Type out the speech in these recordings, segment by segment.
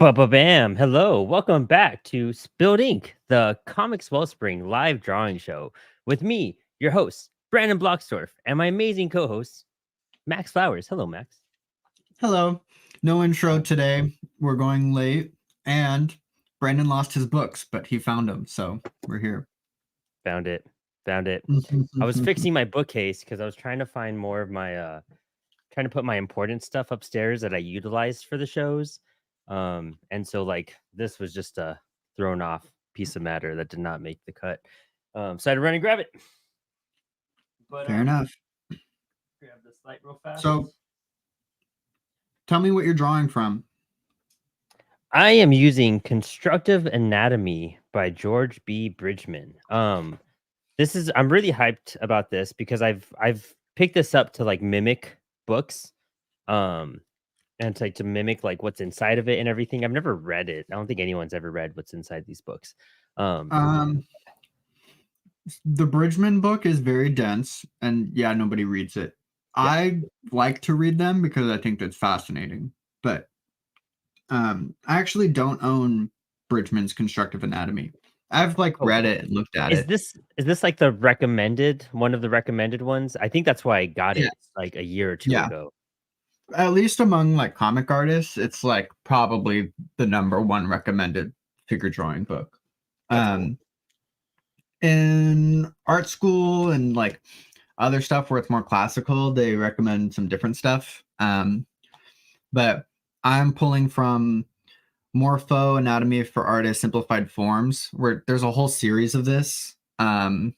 Bam! Hello, welcome back to Spilled Ink, the Comics Wellspring live drawing show with me, your host, Brandon Blocksdorf, and my amazing co-host, Max Flowers. Hello, Max. Hello. No intro Uh, today. We're going late. And Brandon lost his books, but he found them. So we're here. found it, found it. I was fixing my bookcase because I was trying to find more of my, trying to put my important stuff upstairs that I utilized for the shows. And so like this was just a thrown off piece of matter that did not make the cut. So I had to run and grab it. But Fair enough. grab this light real fast. So tell me what you're drawing from. I am using Constructive Anatomy by George B. Bridgman. I'm really hyped about this because I've picked this up to like mimic books. And to, like, to mimic like what's inside of it and everything. I've never read it. I don't think anyone's ever read what's inside these books. The Bridgman book is very dense, and yeah, nobody reads it. Yeah. I like to read them because I think that's fascinating. But I actually don't own Bridgman's Constructive Anatomy. I've read it and looked at it. Is this like the recommended one of the recommended ones? I think that's why I got it like a year or two ago. At least among comic artists, it's probably the number one recommended figure drawing book. Cool. In art school and other stuff where it's more classical, they recommend some different stuff. But I'm pulling from Morpho Anatomy for Artists Simplified Forms, where there's a whole series of this that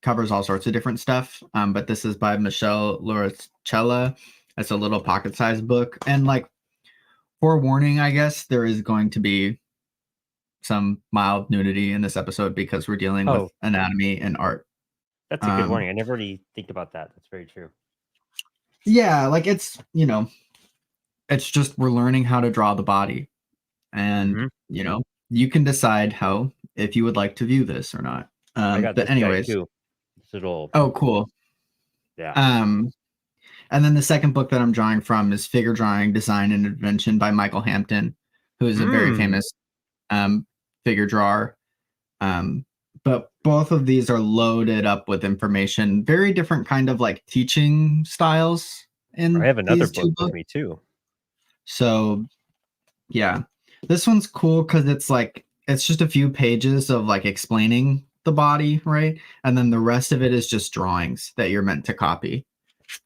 covers all sorts of different stuff. But this is by Michelle Loricella. It's a little pocket-sized book, and forewarning, I guess there is going to be some mild nudity in this episode because we're dealing with anatomy and art. That's a good warning. I never really think about that. That's very true. Yeah, it's it's just we're learning how to draw the body, and you can decide if you would like to view this or not. But anyways, too. Little... Oh, cool. Yeah. And then the second book that I'm drawing from is Figure Drawing Design and Invention by Michael Hampton, who is a very famous figure drawer. But both of these are loaded up with information, very different kind of teaching styles. I have another book with me too. So yeah, this one's cool because it's just a few pages of explaining the body, right? And then the rest of it is just drawings that you're meant to copy,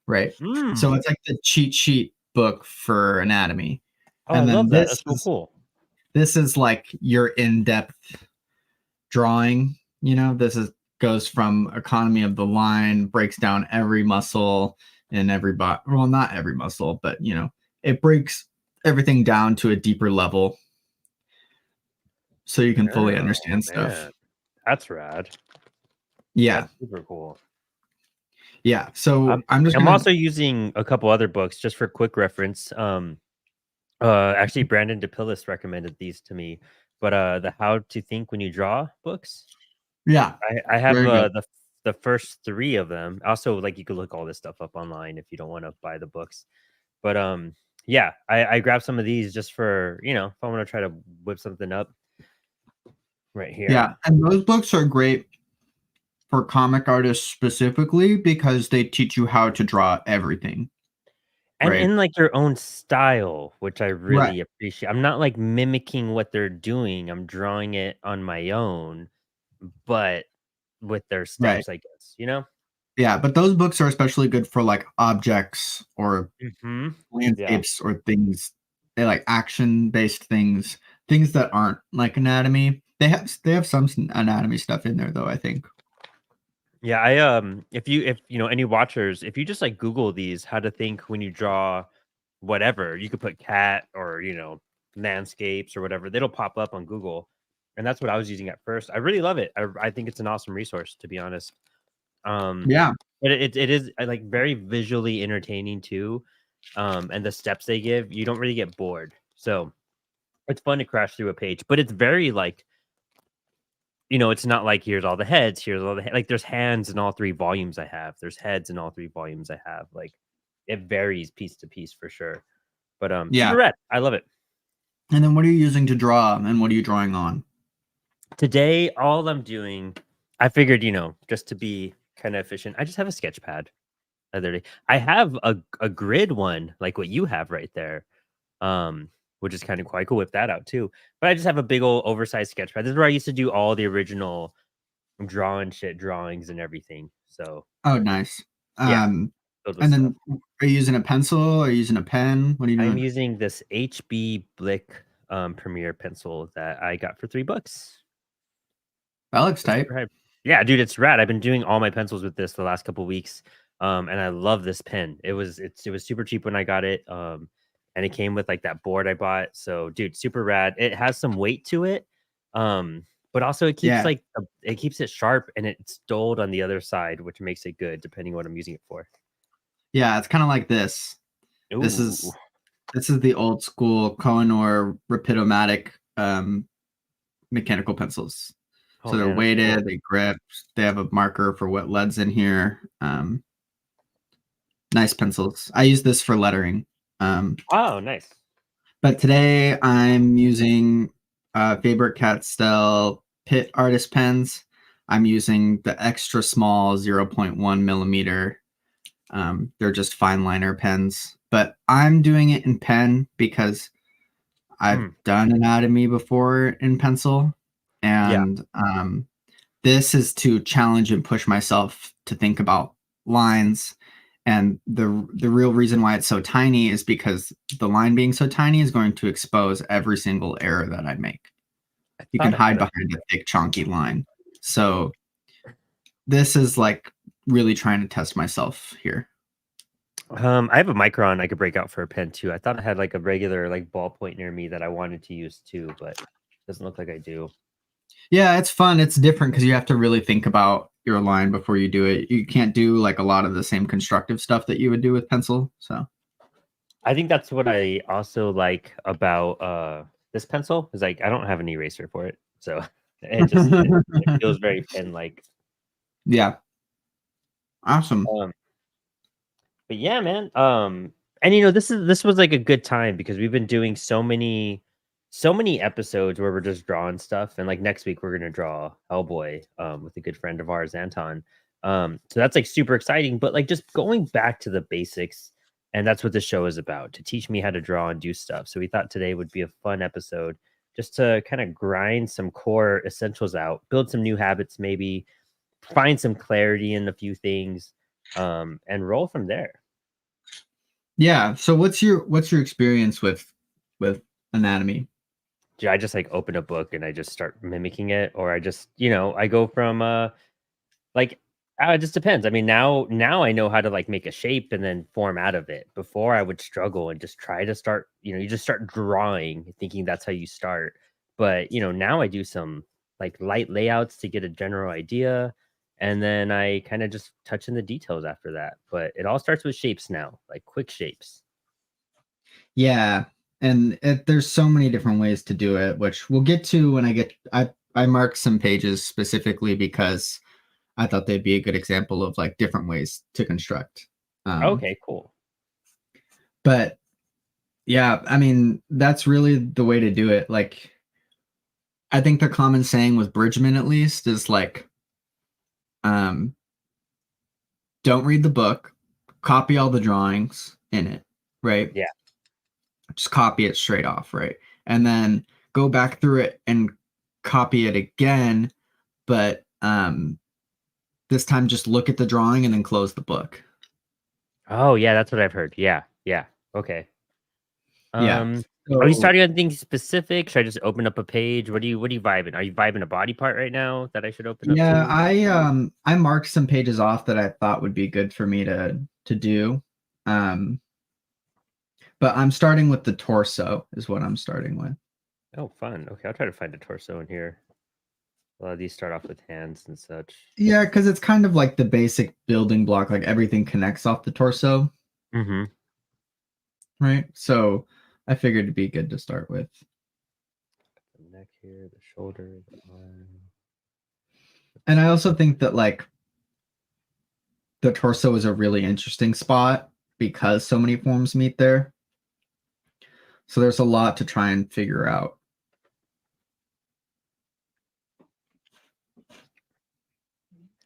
right? So it's like the cheat sheet book for anatomy. And I love that. That's so cool. This is your in-depth drawing. This goes from economy of the line, breaks down every muscle in every body. Well, not every muscle, but it breaks everything down to a deeper level so you can fully understand stuff. That's rad. Yeah. That's super cool. Yeah. So I'm also using a couple other books just for quick reference. Actually Brandon DePillis recommended these to me, but the How to Think When You Draw books. Yeah. I have the first 3 of them. Also, you could look all this stuff up online if you don't want to buy the books. But yeah, I grabbed some of these just for, if I want to try to whip something up right here. Yeah, and those books are great for comic artists specifically because they teach you how to draw everything. And in your own style, which I really appreciate. I'm not mimicking what they're doing. I'm drawing it on my own, but with their steps, I guess, Yeah, but those books are especially good for objects or landscapes or things. They action-based things that aren't anatomy. They have some anatomy stuff in there though, I think. Yeah, if any watchers, if you just Google these, how to think when you draw whatever, you could put cat or landscapes or whatever, it'll pop up on Google. And that's what I was using at first. I really love it. I think it's an awesome resource, to be honest. Yeah, but it is very visually entertaining too. And the steps they give, you don't really get bored. So it's fun to crash through a page, but it's very it's not here's all the heads, here's all the there's hands in all 3 volumes I have. There's heads in all 3 volumes I have. It varies piece to piece for sure. But Yeah. super rad. I love it. And then what are you using to draw, and what are you drawing on? Today, all I'm doing, I figured, just to be kind of efficient, I just have a sketch pad. I have a grid one, like what you have right there, which is kind of cool. I could whip that out too. But I just have a big old oversized sketch pad. This is where I used to do all the original drawings and everything. So Oh, nice. yeah, Um, filled with and stuff. then are you using a pencil? Are you using a pen? What are you I'm doing? using this HB Blick Premier pencil that I got for $3. That looks It's tight. super hype. Yeah, dude, it's rad. I've been doing all my pencils with this the last couple weeks. And I love this pen. It was super cheap when I got it. And it came with like that board I bought. So, dude, super rad. It has some weight to it. But also it keeps Yeah. it keeps it sharp and it's dulled on the other side, which makes it good depending on what I'm using it for. Yeah, it's kind of like this. This Ooh. is this is the old school Kohinoor Rapidomatic mechanical pencils. Oh So they're man, that's cool. weighted, they grip, they have a marker for what lead's in here. Nice pencils. I use this for lettering. Um, Oh, nice. but today I'm using Faber-Castell Pitt Artist pens. I'm using the extra small 0.1 millimeter. They're just fine liner pens, but I'm doing it in pen because I've Mm, done anatomy before in pencil, yeah. and this is to challenge and push myself to think about lines. And the real reason why it's so tiny is because the line being so tiny is going to expose every single error that I make. I You can thought I hide had a behind a thick, chunky line. So this is like really trying to test myself here. I have a micron I could break out for a pen too. I thought I had like a regular like ballpoint near me that I wanted to use too, but doesn't look like I do. Yeah, it's fun. It's different because you have to really think about your line before you do it. You can't do like a lot of the same constructive stuff that you would do with pencil. So I think that's what I also like about this pencil is like I don't have an eraser for it. So it feels very pen like. yeah, awesome. Um but yeah, man. And this was like a good time because we've been doing so many episodes where we're just drawing stuff and like next week we're gonna draw Hellboy with a good friend of ours, Anton. So that's like super exciting, but like just going back to the basics, and that's what the show is about, to teach me how to draw and do stuff. So we thought today would be a fun episode just to kind of grind some core essentials out, build some new habits, maybe find some clarity in a few things, and roll from there. Yeah. So what's your experience with anatomy? Do I just like open a book and I just start mimicking it, or I just, I go from like it just depends. I mean, now I know how to like make a shape and then form out of it. Before I would struggle and just try to start, you just start drawing thinking that's how you start. But, now I do some like light layouts to get a general idea, and then I kind of just touch in the details after that. But it all starts with shapes now, like quick shapes. Yeah, and there's so many different ways to do it, which we'll get to when I marked some pages specifically because I thought they'd be a good example of like different ways to construct. Um, Okay, cool. but yeah, I mean that's really the way to do it. Like I think the common saying with Bridgman at least is like, um, don't read the book, copy all the drawings in it, right? Yeah. Just copy it straight off, right? And then go back through it and copy it again, but this time just look at the drawing and then close the book. Oh, yeah, that's what I've heard. Yeah, yeah. Okay. Yeah. Are you So starting on things specific? Should I just open up a page? What are you vibing? Are you vibing a body part right now that I should open up yeah, to? I marked some pages off that I thought would be good for me to do. Um, but I'm starting with the torso is what I'm starting with. Oh, fun. Okay, I'll try to find a torso in here. A lot of these start off with hands and such. Yeah, because it's kind of like the basic building block, like everything connects off the torso, Mm-hmm. right? So I figured it'd be good to start with. The neck here, the shoulder, the arm. And I also think that like the torso is a really interesting spot because so many forms meet there. So there's a lot to try and figure out.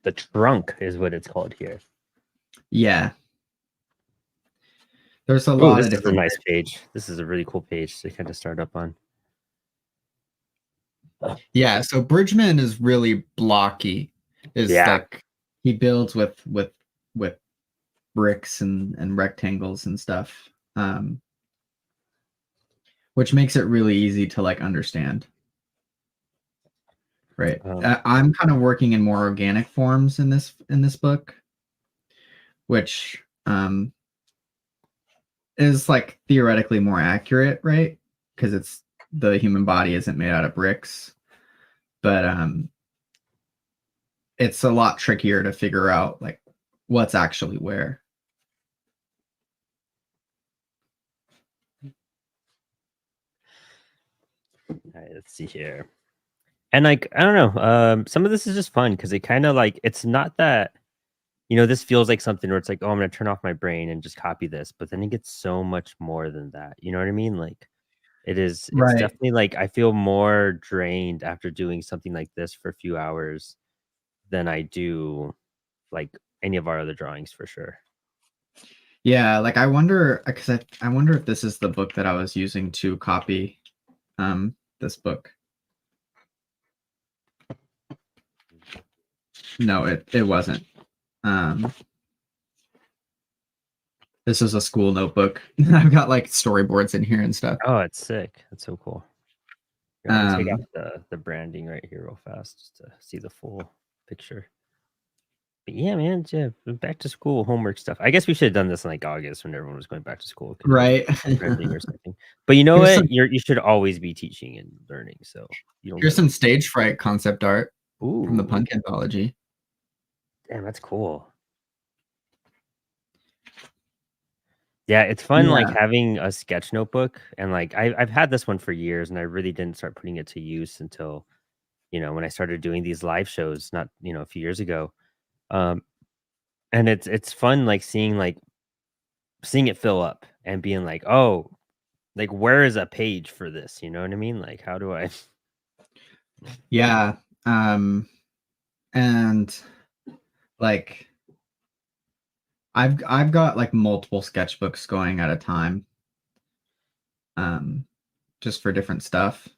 The trunk is what it's called here. Yeah. There's a Oh, lot this of is a different nice page. This is a really cool page to kind of start up on. Yeah, so Bridgman is really blocky. Is Yeah. like he builds with bricks and rectangles and stuff. Which makes it really easy to like understand. Right. I'm kind of working in more organic forms in this book, which is like theoretically more accurate, right? Because it's the human body isn't made out of bricks, but it's a lot trickier to figure out like what's actually where. All right, let's see here. And like, I don't know, some of this is just fun because it kind of like, it's not that, this feels like something where it's like, oh, I'm going to turn off my brain and just copy this. But then it gets so much more than that. You know what I mean? Like, it's Right. definitely like I feel more drained after doing something like this for a few hours than I do like any of our other drawings for sure. Yeah, like I wonder because I wonder if this is the book that I was using to copy this book. No, it wasn't. This is a school notebook. I've got like storyboards in here and stuff. Oh, it's sick. That's so cool. Here, let me take out Um, the branding right here real fast just to see the full picture. But yeah, man, yeah, back to school homework stuff. I guess we should have done this in like August when everyone was going back to school. Could have done right. branding or something. But you know Here's what? some You should always be teaching and learning. So you don't here's gotta. some stage fright concept art from the Ooh, punk anthology. damn, that's cool. Yeah, it's fun like Yeah. having a sketch notebook and like I've had this one for years and I really didn't start putting it to use until when I started doing these live shows not a few years ago. Um and it's fun like seeing it fill up and being like, "Oh, like where is a page for this?" You know what I mean? Like how do I Yeah. And like I've got like multiple sketchbooks going at a time. Um just for different stuff.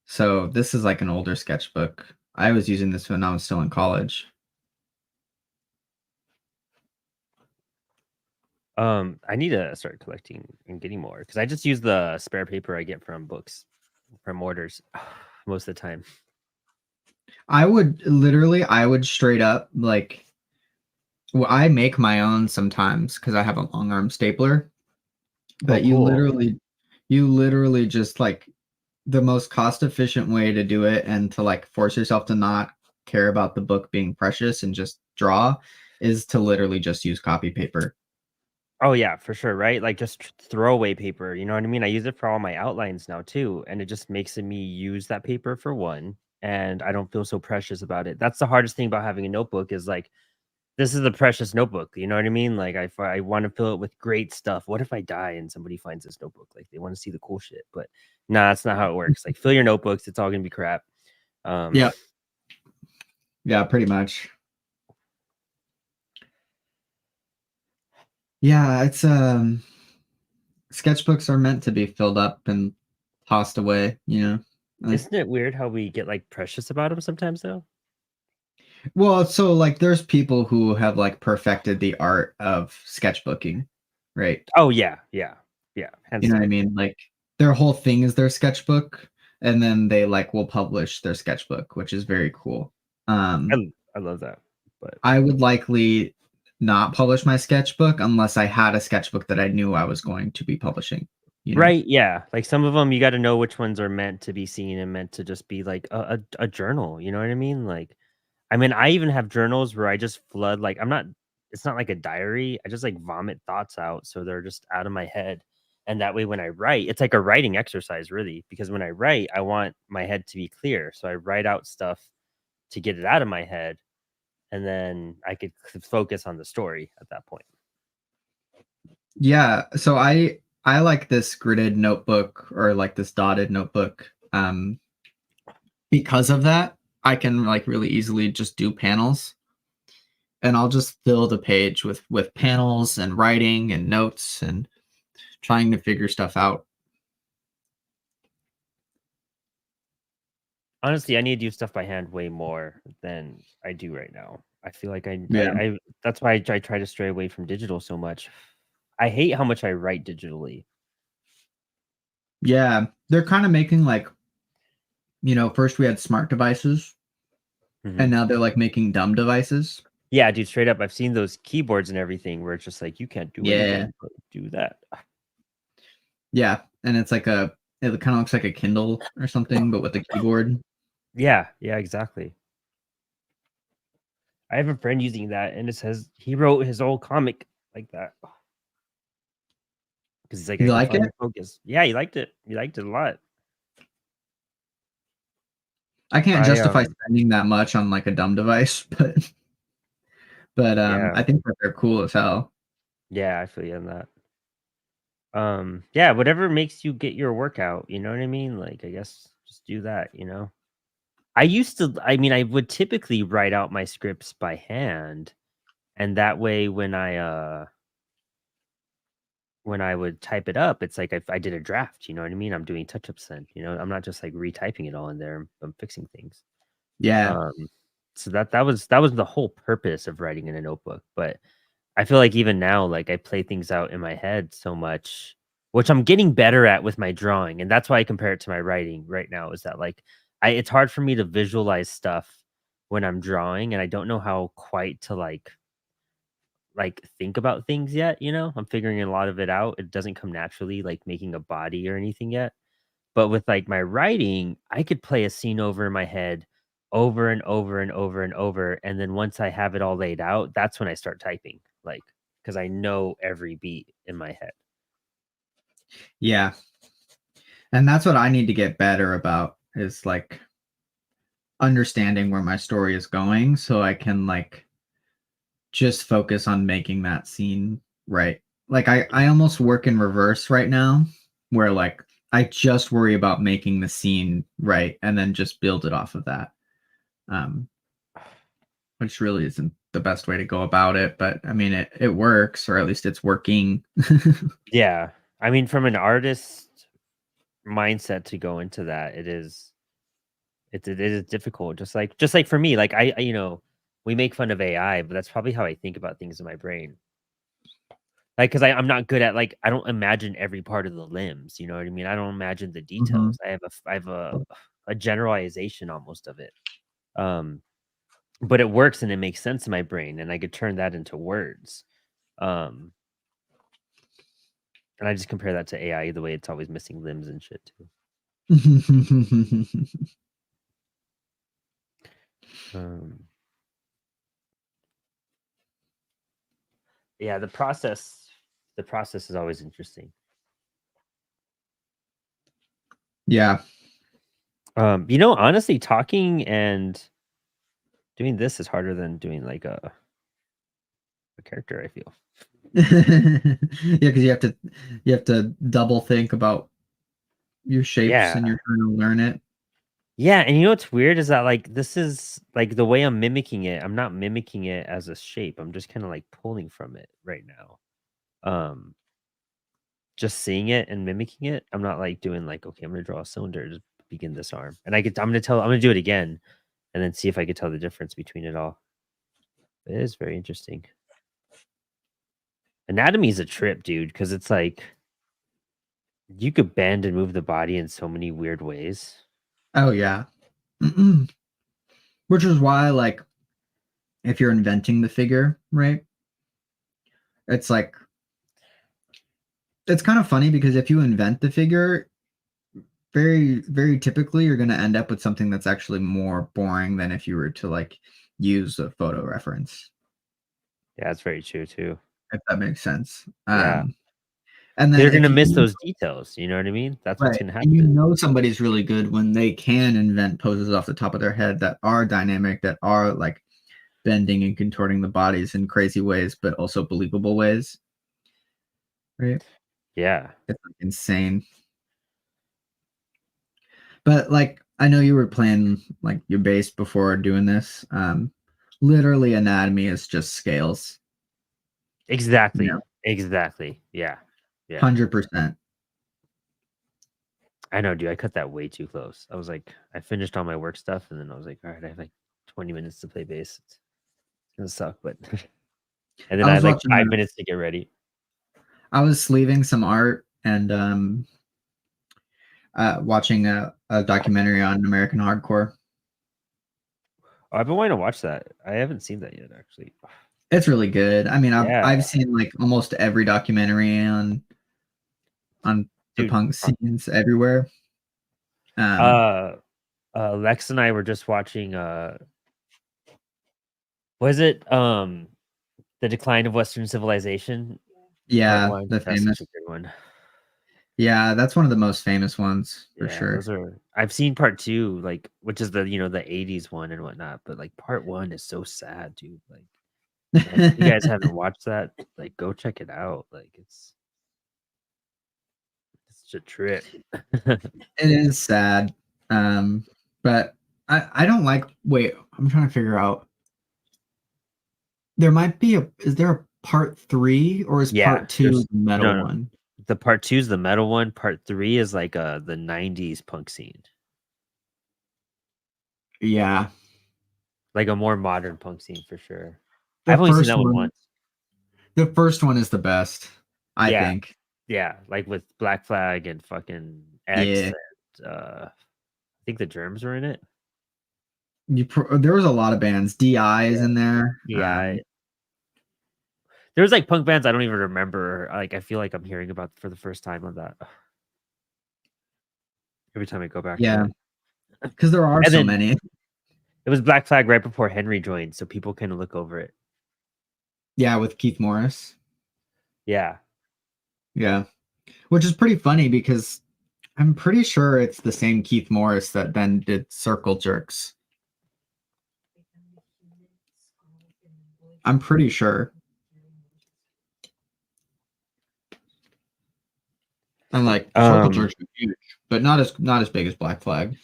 So this is like an older sketchbook. I was using this when I was still in college. I need to start collecting and getting more because I just use the spare paper I get from books from orders most of the time. I would straight up like well, I make my own sometimes because I have a long arm stapler, Oh, but cool. you literally just like the most cost efficient way to do it and to like force yourself to not care about the book being precious and just draw is to literally just use copy paper. Oh yeah, for sure, right? Like just throwaway paper, you know what I mean? I use it for all my outlines now too, and it just makes me use that paper for one, and I don't feel so precious about it. That's the hardest thing about having a notebook is like this is the precious notebook, you know what I mean? Like I want to fill it with great stuff. What if I die and somebody finds this notebook? Like they want to see the cool shit, but nah, that's not how it works. Like fill your notebooks, it's all gonna be crap. Um, Yeah. Yeah, pretty much. Yeah, it's sketchbooks are meant to be filled up and tossed away, you know. isn't it weird how we get like precious about them sometimes though? Well, so like there's people who have like perfected the art of sketchbooking, right? Oh yeah, yeah, yeah, hands You know what I down. mean? Like their whole thing is their sketchbook and then they like will publish their sketchbook, which is very cool. Um I love that, but I would likely not publish my sketchbook unless I had a sketchbook that I knew I was going to be publishing, you know. right, yeah. Like some of them you gotta know which ones are meant to be seen and meant to just be like a journal, you know what I mean? Like, I mean, I even have journals where I just flood like I'm not it's not like a diary. I just like vomit thoughts out so they're just out of my head. And that way when I write, it's like a writing exercise really, because when I write, I want my head to be clear. So I write out stuff to get it out of my head and then I could focus on the story at that point. Yeah, so I like this gridded notebook or like this dotted notebook. Because of that, I can like really easily just do panels, and I'll just fill the page with panels and writing and notes and trying to figure stuff out. Honestly, I need to do stuff by hand way more than I do right now. I feel like Yeah. that's why I try to stray away from digital so much. I hate how much I write digitally. Yeah. They're kind of making like, first we had smart devices and Mhm. now they're like making dumb devices. Yeah, dude, straight up. I've seen those keyboards and everything where it's just like you can't do Yeah. anything but do that. Yeah. And it kind of looks like a Kindle or something, but with a keyboard. Yeah, yeah, exactly. I have a friend using that, and it says he wrote his old comic like that because he's like, I You can like it? finally focus. Yeah, he liked it. He liked it a lot. I can't I justify spending that much on like a dumb device, but yeah, I think that they're cool as hell. yeah, I feel you on that. Yeah, whatever makes you get your workout, you know what I mean? Like, I guess just do that, you know? I mean, I would typically write out my scripts by hand, and that way when I would type it up, it's like if I did a draft, you know what I mean? I'm doing touch-ups then, you know? I'm not just like retyping it all in there. I'm fixing things. Yeah. Um, so that was the whole purpose of writing in a notebook. But I feel like even now, like I play things out in my head so much, which I'm getting better at with my drawing, and that's why I compare it to my writing right now. Is that like it's hard for me to visualize stuff when I'm drawing, and I don't know how quite to like think about things yet. You know, I'm figuring a lot of it out. It doesn't come naturally, like making a body or anything yet. But with, like, my writing, I could play a scene over in my head over and over and over and over, and then once I have it all laid out, that's when I start typing, like, because I know every beat in my head. Yeah. And that's what I need to get better about is like understanding where my story is going so I can like just focus on making that scene right. Like I almost work in reverse right now where like I just worry about making the scene right and then just build it off of that. Um which really isn't the best way to go about it, but I mean it works or at least it's working. Yeah. I mean, from an artist mindset to go into that, it is difficult, just like for me, like, we make fun of AI, but that's probably how I think about things in my brain. Like, 'cause I'm not good at, like, I don't imagine every part of the limbs, you know what I mean? I don't imagine the Mhm. details. I have a generalization almost of it. Um, but it works and it makes sense in my brain, and I could turn that into words. Um, and I just compare that to AI, the way it's always missing limbs and shit too. Um, yeah, the process is always interesting. Yeah. Honestly, talking and doing this is harder than doing like a character, I feel. Yeah, because you have to double think about your shapes Yeah. and you're trying to learn it. Yeah, and you know what's weird is that, like, this is like, the way I'm mimicking it, I'm not mimicking it as a shape, I'm just kinda, like, pulling from it right now. Um, just seeing it and mimicking it, I'm not, like, doing, like, "Okay, I'm gonna draw a cylinder to begin this arm," and I'm gonna do it again and then see if I could tell the difference between it all. It is very interesting. Anatomy is a trip, dude, because it's like, you could bend and move the body in so many weird ways. Oh yeah. Which is why like if you're inventing the figure, right? It's like it's kind of funny because if you invent the figure, very very typically you're going to end up with something that's actually more boring than if you were to like use a photo reference, Yeah, that's very true too. if that makes sense. Yeah. And then They're gonna if miss those details, you know what I mean? That's what's right, gonna and you happen. know somebody's really good when they can invent poses off the top of their head that are dynamic, that are like bending and contorting the bodies in crazy ways, but also believable ways, right? Yeah. It's like insane. But like I know you were playing like your bass before doing this. Literally anatomy is just scales. You Exactly. know, Exactly. Yeah. Yeah. 100%. I know, dude. I cut that way too close. I was like, I finished all my work stuff, and then I was like, all right, I have like 20 minutes to play bass. It's gonna suck, but and then I I was had like watching 5 minutes to get ready. I was sleeving some art and watching a documentary on American hardcore. Oh, I've been wanting to watch that. I haven't seen that yet, actually. It's really good. I mean, Yeah, I've seen like almost every documentary on the dude. punk scenes everywhere. Um, Uh, Lex and I were just watching. Was it the Decline of Western Civilization, Part yeah, One? the That's such famous. a good one. Yeah, that's one of the most famous ones for Yeah, sure. those are. I've seen Part Two, like which is the the '80s one and whatnot. But like Part One is so sad, dude. Like, man, if you guys haven't watched that, like, go check it out. Like, it's such a trip. It is sad. But I don't like wait, I'm trying to figure out. There might be a is there a part 3 or is Yeah, part 2 there's the metal no, no. one? The Part Two is the metal one. Part Three is like the '90s punk scene, Yeah. like a more modern punk scene for sure. The I've only seen first that one one once. the first one is the best, I Yeah, think. yeah, like with Black Flag and fucking X Yeah. and I think the Germs were in it. There was a lot of bands. DI is Yeah, in there. yeah. There was like punk bands I don't even remember. Like I feel like I'm hearing about for the first time on that every time I go back to Yeah, it. because there are And so then many. it was Black Flag right before Henry joined, so people kind of look over it. Yeah, with Keith Morris. Yeah. Yeah, which is pretty funny because I'm pretty sure it's the same Keith Morris that then did Circle Jerks. I'm pretty sure. And like Circle Um, Jerks are huge, but not as big as Black Flag.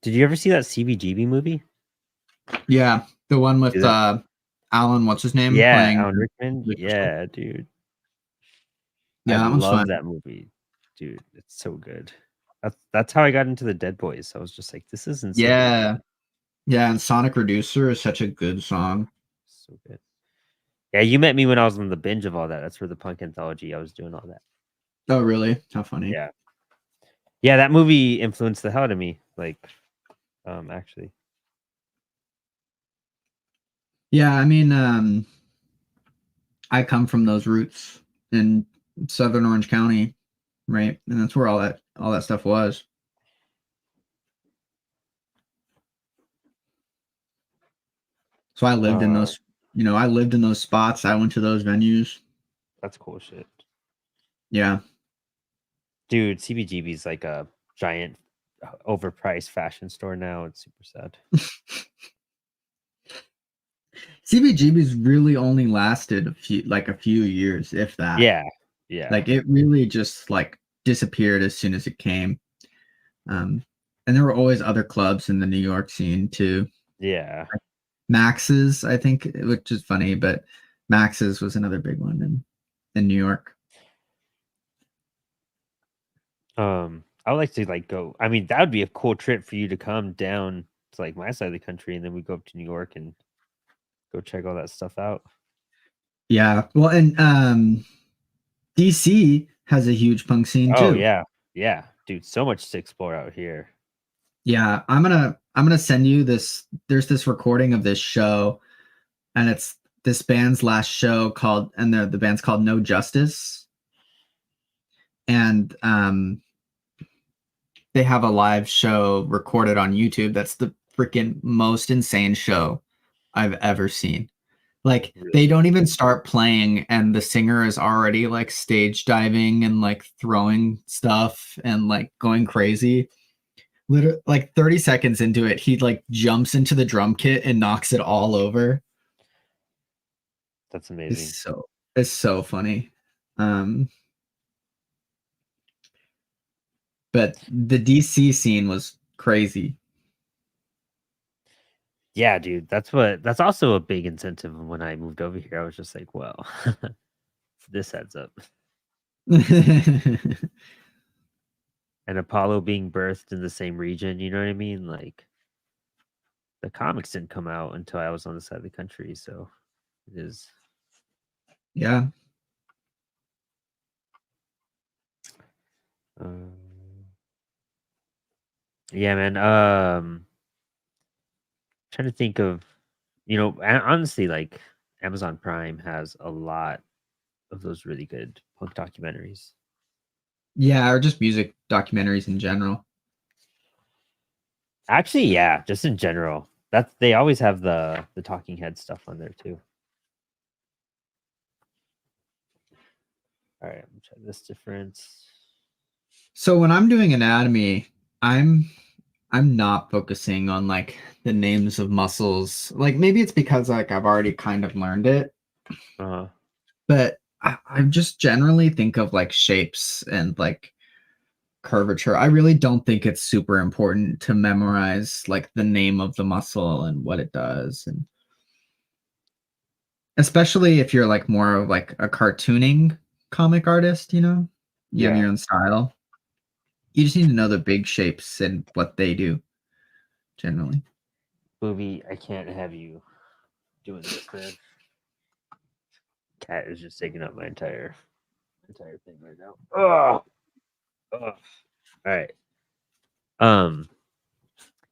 did you ever see that CBGB movie? Yeah, the one with Is that Alan, what's his name, yeah, playing Alan Rickman? Liquor Store. Yeah, dude. I Yeah, that one's love fun. that movie. Dude, it's so good. That's how I got into the Dead Boys. I was just like, this is insane. Yeah, yeah, and Sonic Reducer is such a good song. So good. Yeah, you met me when I was on the binge of all that. That's for the punk anthology. I was doing all that. Oh, really? How funny. Yeah. Yeah, that movie influenced the hell out of me. Like, actually. Yeah, I mean, I come from those roots in Southern Orange County, right? And that's where all that stuff was. So I lived in Uh, those, I lived in those spots. I went to those venues. that's cool shit. Yeah. Dude, CBGB's like a giant overpriced fashion store now. It's super sad. CBGB's really only lasted a few years, if that. Yeah. Yeah. Like it really just like disappeared as soon as it came. Um, and there were always other clubs in the New York scene too. Yeah. Max's, I think, which is funny, but Max's was another big one in New York. I would like to like go. I mean, that would be a cool trip for you to come down to like my side of the country and then we go up to New York and go check all that stuff out. Yeah. Well, and DC has a huge punk scene Oh too. yeah. Yeah. Dude, so much to explore out here. Yeah, I'm gonna send you this. There's this recording of this show, and it's this band's last show called, and the band's called No Justice, and they have a live show recorded on YouTube. That's the freaking most insane show I've ever seen. Like they Really. don't even start playing, and the singer is already like stage diving and like throwing stuff and like going crazy. Literally, like 30 seconds into it, he like jumps into the drum kit and knocks it all over. That's amazing. It's so it's so funny. Um, But the DC scene was crazy. Yeah, dude. That's also a big incentive when I moved over here. I was just like, well, this adds up. And Apollo being birthed in the same region, you know what I mean? Like the comics didn't come out until I was on the side of the country, so it is. Yeah. Um, yeah, man. Trying to think of, honestly, like Amazon Prime has a lot of those really good punk documentaries. Yeah, or just music documentaries in general. Actually, yeah, just in general. That's they always have the talking head stuff on there too. All right, I'm gonna try this difference. So when I'm doing anatomy, I'm not focusing on like the names of muscles. Like maybe it's because like I've already kind of learned it, Uh, but I just generally think of like shapes and like curvature. I really don't think it's super important to memorize like the name of the muscle and what it does, and especially if you're like more of like a cartooning comic artist, you have yeah, your own style. You just need to know the big shapes and what they do generally. Booby, I can't have you doing this, man. Cat is just taking up my entire thing right now. Oh, all right.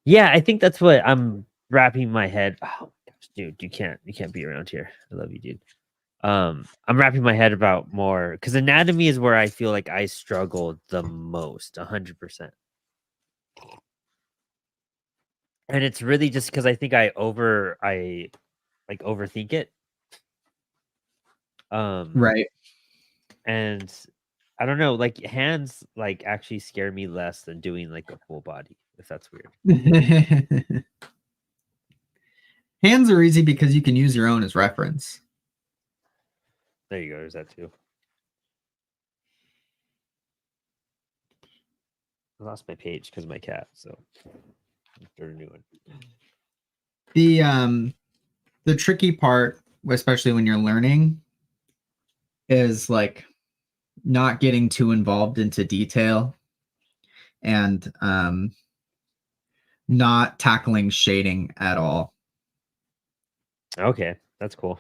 Yeah, I think that's what I'm wrapping my head. Oh gosh, dude, you can't be around here. I love you, dude. I'm wrapping my head about more because anatomy is where I feel like I struggled the most, 100%. And it's really just because I think I like overthink it. Um, Right. and I don't know, like hands like actually scare me less than doing like a full body, if that's weird. Hands are easy because you can use your own as reference. There you go. There's that too. I lost my page because of my cat, so I'll start a new one. The tricky part, especially when you're learning, is like not getting too involved into detail and not tackling shading at all. Okay, that's cool.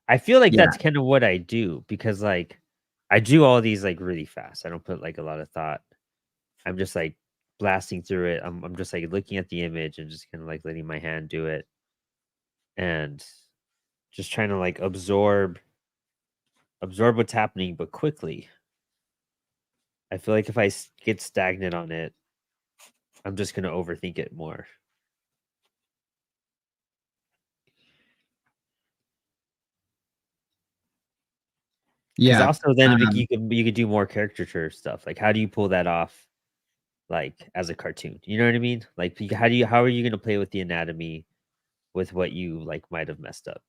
I feel like Yeah. that's kind of what I do because like I do all these like really fast. I don't put like a lot of thought. I'm just like blasting through it. I'm just like looking at the image and just kind of like letting my hand do it and just trying to like absorb what's happening but quickly. I feel like if get stagnant on it, I'm just going to overthink it more. Because Yeah. also then you could do more caricature stuff. Like how do you pull that off like as a cartoon? You know what I mean? Like how are you going to play with the anatomy with what you like might have messed up?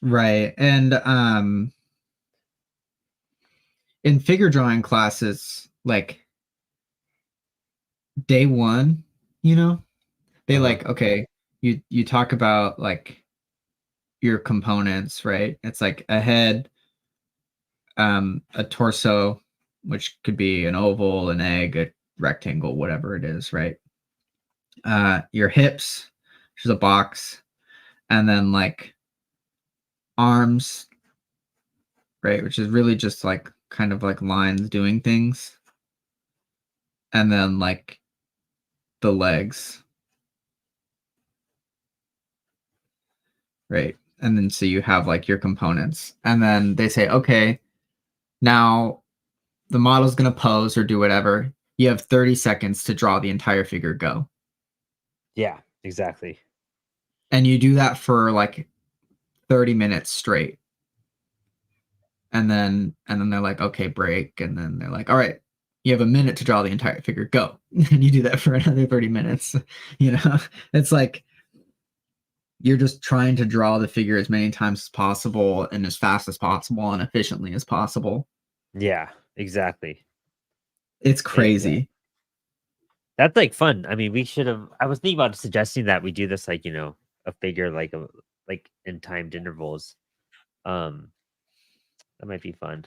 Right. And in figure drawing classes, like day one, they Uh-huh. like, okay, you talk about like your components, right? It's like a head, a torso, which could be an oval, an egg, a rectangle, whatever it is, right? Your hips, which is a box, and then like arms, right? Which is really just like kind of like lines doing things. And then like the legs, right? And then so you have like your components. And then they say, okay, now the model's going to pose or do whatever. You have 30 seconds to draw the entire figure, go. Yeah, exactly. And you do that for like 30 minutes straight. And then they're like, okay, break. And then they're like, all right, you have a minute to draw the entire figure, go. And you do that for another 30 minutes. It's like you're just trying to draw the figure as many times as possible and as fast as possible and efficiently as possible. Yeah, exactly. It's Yeah. crazy. That's like fun. I mean, we should have. I was thinking about suggesting that we do this like a figure like in timed intervals. Um, that might be fun.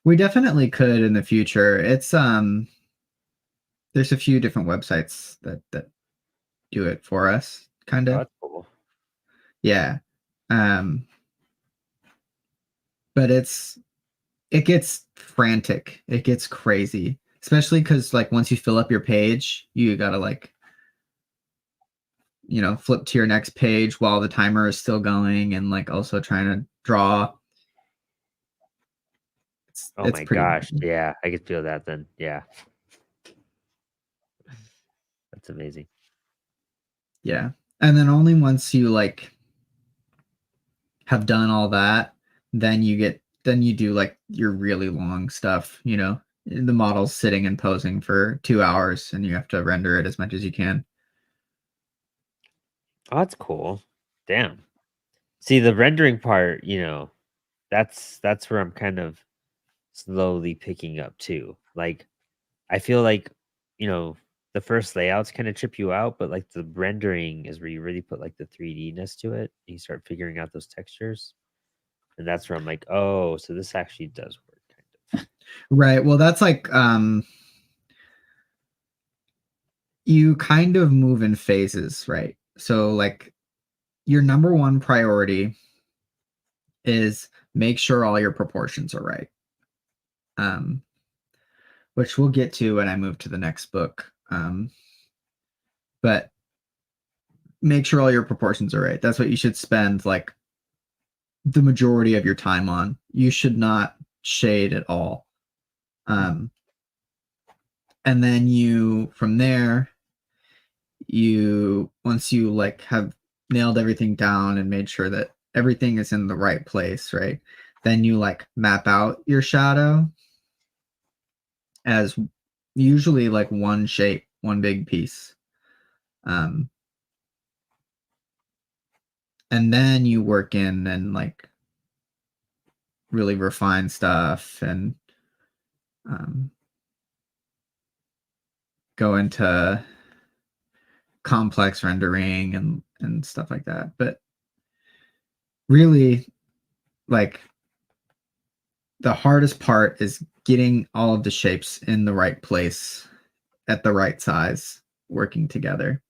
We definitely could in the future. It's there's a few different websites that do it for us, kind Oh, of. that's cool. Yeah. Um, but it gets frantic. It gets crazy. Especially because like once you fill up your page, you gotta like, flip to your next page while the timer is still going and like also trying to draw. Oh It's my pretty gosh. crazy. Yeah, I could feel that then. Yeah, that's amazing. Yeah. And then only once you like have done all that, then you do like your really long stuff, The model's sitting and posing for 2 hours and you have to render it as much as you can. Oh, that's cool. Damn. See, the rendering part, that's where I'm kind of slowly picking up too. Like, I feel like, you know, the first layouts kind of trip you out, but like the rendering is where you really put like the 3D-ness to it. You start figuring out those textures. And that's where I'm like, oh, so this actually does work kind of. Right. Well, that's like you kind of move in phases, right? So like your number one priority is make sure all your proportions are right. Um, which we'll get to when I move to the next book. But make sure all your proportions are right. That's what you should spend like the majority of your time on. You should not shade at all. Um, and then from there, once you like have nailed everything down and made sure that everything is in the right place, right? Then you like map out your shadow as usually like one shape, one big piece. Um, and then you work in and like really refine stuff and um, go into complex rendering and stuff like that. But really, like the hardest part is getting all of the shapes in the right place at the right size working together.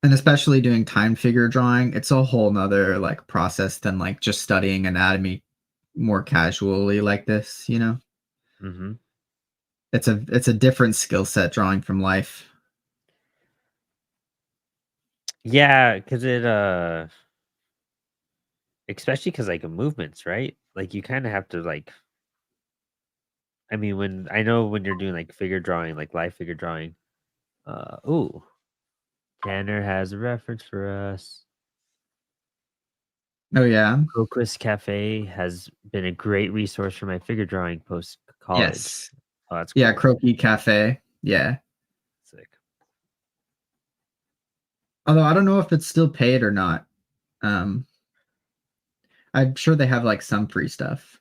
And especially doing time figure drawing, it's a whole nother like process than like just studying anatomy more casually like this. Mm-hmm. It's a different skill set drawing from life. Yeah, because especially because like movements, right? Like you kind of have to like, I mean, when you're doing like figure drawing, like live figure drawing, ooh, Tanner has a reference for us. Oh yeah. Coquist Cafe has been a great resource for my figure drawing post college. Yes. Oh, that's Yeah, cool. Croquis Cafe. Yeah. Sick. Although I don't know if it's still paid or not. Um, I'm sure they have like some free stuff.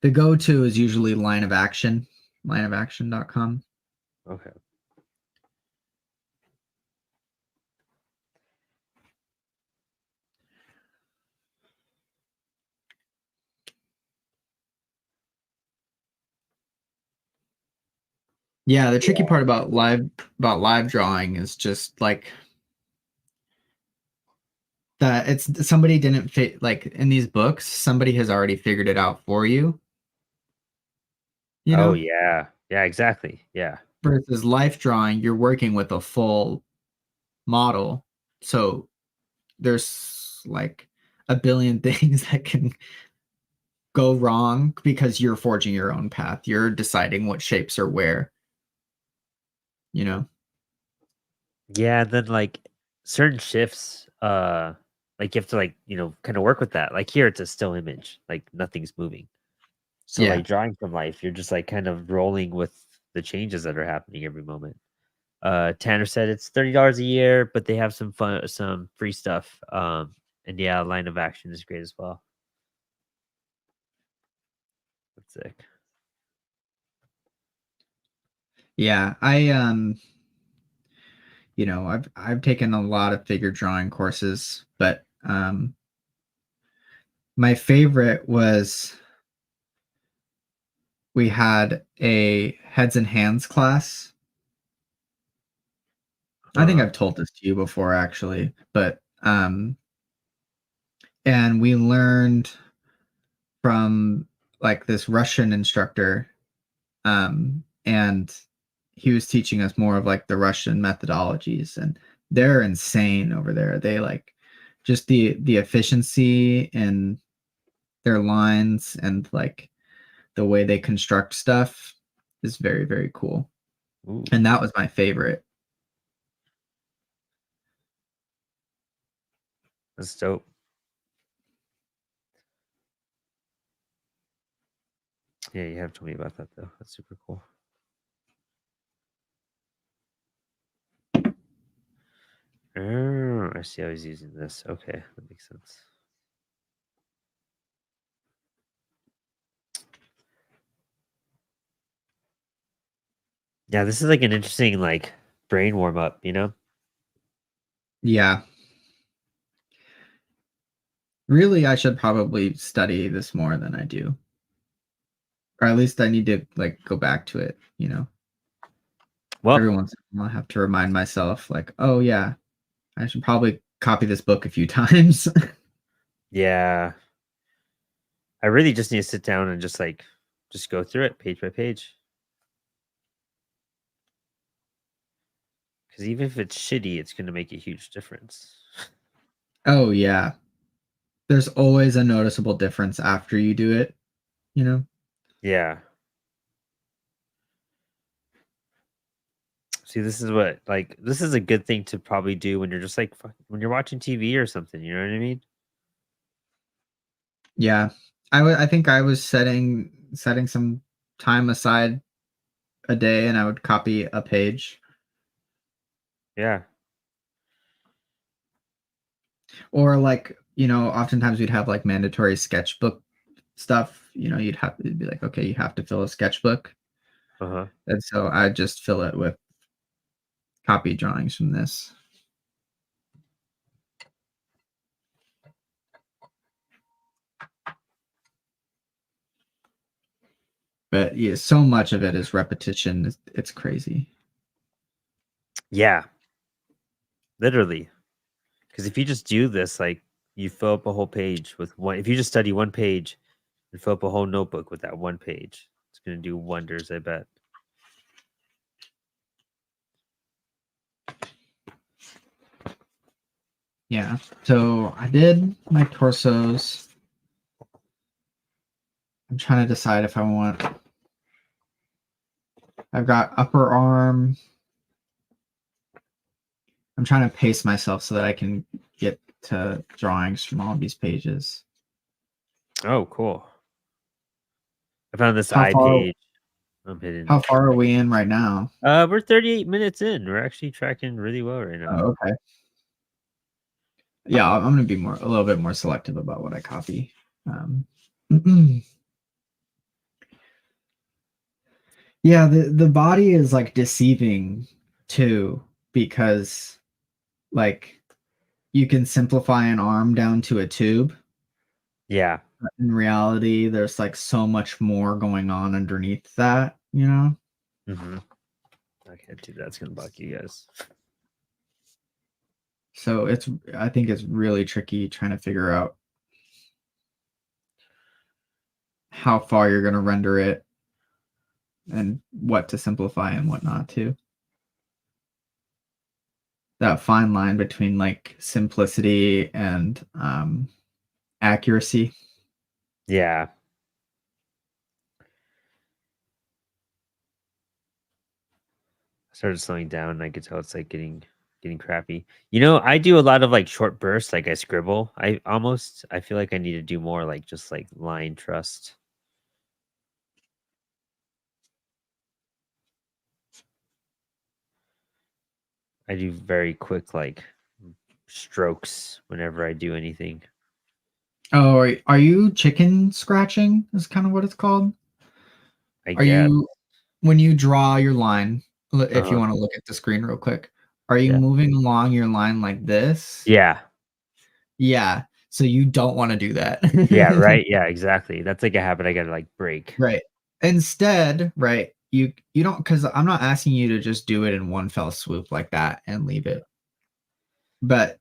The go-to is usually Line of Action, lineofaction.com. Okay. Yeah, the tricky part about live drawing is just like that it's somebody didn't fit like in these books, somebody has already figured it out for you, you Oh know? yeah. Yeah, exactly. Yeah. Versus life drawing, you're working with a full model. So there's like a billion things that can go wrong because you're forging your own path. You're deciding what shapes are where, you know? Yeah, then like certain shifts, like you have to like, kind of work with that. Like here it's a still image, like nothing's moving. So Yeah. like drawing from life, you're just like kind of rolling with the changes that are happening every moment. Tanner said it's $30 a year, but they have some free stuff. And yeah, line of action is great as well. That's sick. Yeah, I've taken a lot of figure drawing courses, but my favorite was we had a heads and hands class. I think I've told this to you before actually, but and we learned from like this Russian instructor, and he was teaching us more of like the Russian methodologies, and they're insane over there. They like just the efficiency in their lines and like the way they construct stuff is very, very cool. Ooh, And that was my favorite. that's dope. Yeah, you have told me about that though. That's super cool. Oh, I see how he's using this. Okay, that makes sense. Yeah, this is like an interesting like brain warm up, you know? Yeah. Really, I should probably study this more than I do. Or at least I need to like go back to it, you know. Every Well, once in a while I have to remind myself, like, oh yeah, I should probably copy this book a few times. yeah. I really just need to sit down and just go through it page by page. Because even if it's shitty, it's gonna make a huge difference. Oh yeah. There's always a noticeable difference after you do it, you know? Yeah. See, this is what like this is a good thing to probably do when you're just like when you're watching TV or something. You know what I mean? Yeah. I think I was setting some time aside a day and I would copy a page. Yeah. Or like, oftentimes we'd have like mandatory sketchbook stuff. It'd be like, okay, you have to fill a sketchbook. Uh huh. And so I'd just fill it with copy drawings from this. But yeah, so much of it is repetition. It's crazy. Yeah. Literally. Because if you just do this, like you fill up a whole page with one. If you just study one page and fill up a whole notebook with that one page, it's gonna do wonders. I bet. Yeah. So I did my torsos. I'm trying to decide if I want. I've got upper arm. I'm trying to pace myself so that I can get to drawings from all of these pages. Oh, cool. I found this How eye far page. I'm hidden. how far are we in right now? We're 38 minutes in. We're actually tracking really well right now. Oh, okay. Yeah, I'm gonna be a little bit more selective about what I copy. Um, yeah, the body is like deceiving too, because like you can simplify an arm down to a tube. Yeah. But in reality, there's like so much more going on underneath that, you know? Mm-hmm. I can't do that. It's gonna bug you guys. So I think it's really tricky trying to figure out how far you're gonna render it and what to simplify and what not to. That fine line between like simplicity and accuracy. Yeah. I started slowing down and I could tell it's like getting crappy. You know, I do a lot of like short bursts, like I scribble. I feel like I need to do more like just like line trust. I do very quick like strokes whenever I do anything. Oh, are you chicken scratching? Is kind of what it's called. I Are guess. you when you draw your line, if you Uh-huh. want to look at the screen real quick, are you Yeah. moving along your line like this? Yeah. Yeah. So you don't want to do that. Yeah, right. Yeah, exactly. That's like a habit I gotta like break. Right. Instead, right, you don't, because I'm not asking you to just do it in one fell swoop like that and leave it. But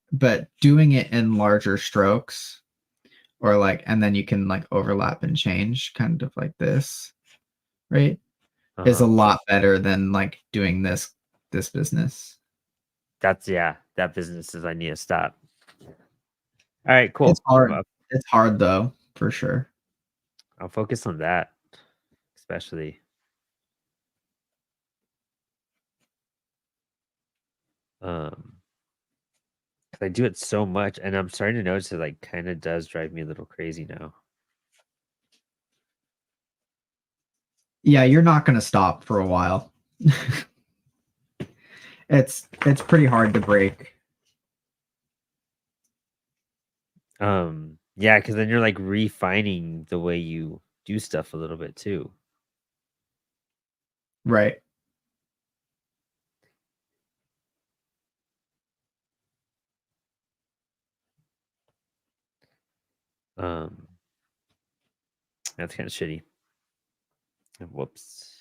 doing it in larger strokes, or like, and then you can like overlap and change kind of like this, right? Is a Uh-huh. lot better than like doing this business. That's yeah, that business is I need to stop. All right, It's cool. hard. It's hard though, for sure. I'll focus on that, especially. Um, because I do it so much, and I'm starting to notice it like kind of does drive me a little crazy now. Yeah, you're not gonna stop for a while. It's pretty hard to break. Yeah, because then you're like refining the way you do stuff a little bit too. Right. Um, that's kind of shitty. Whoops.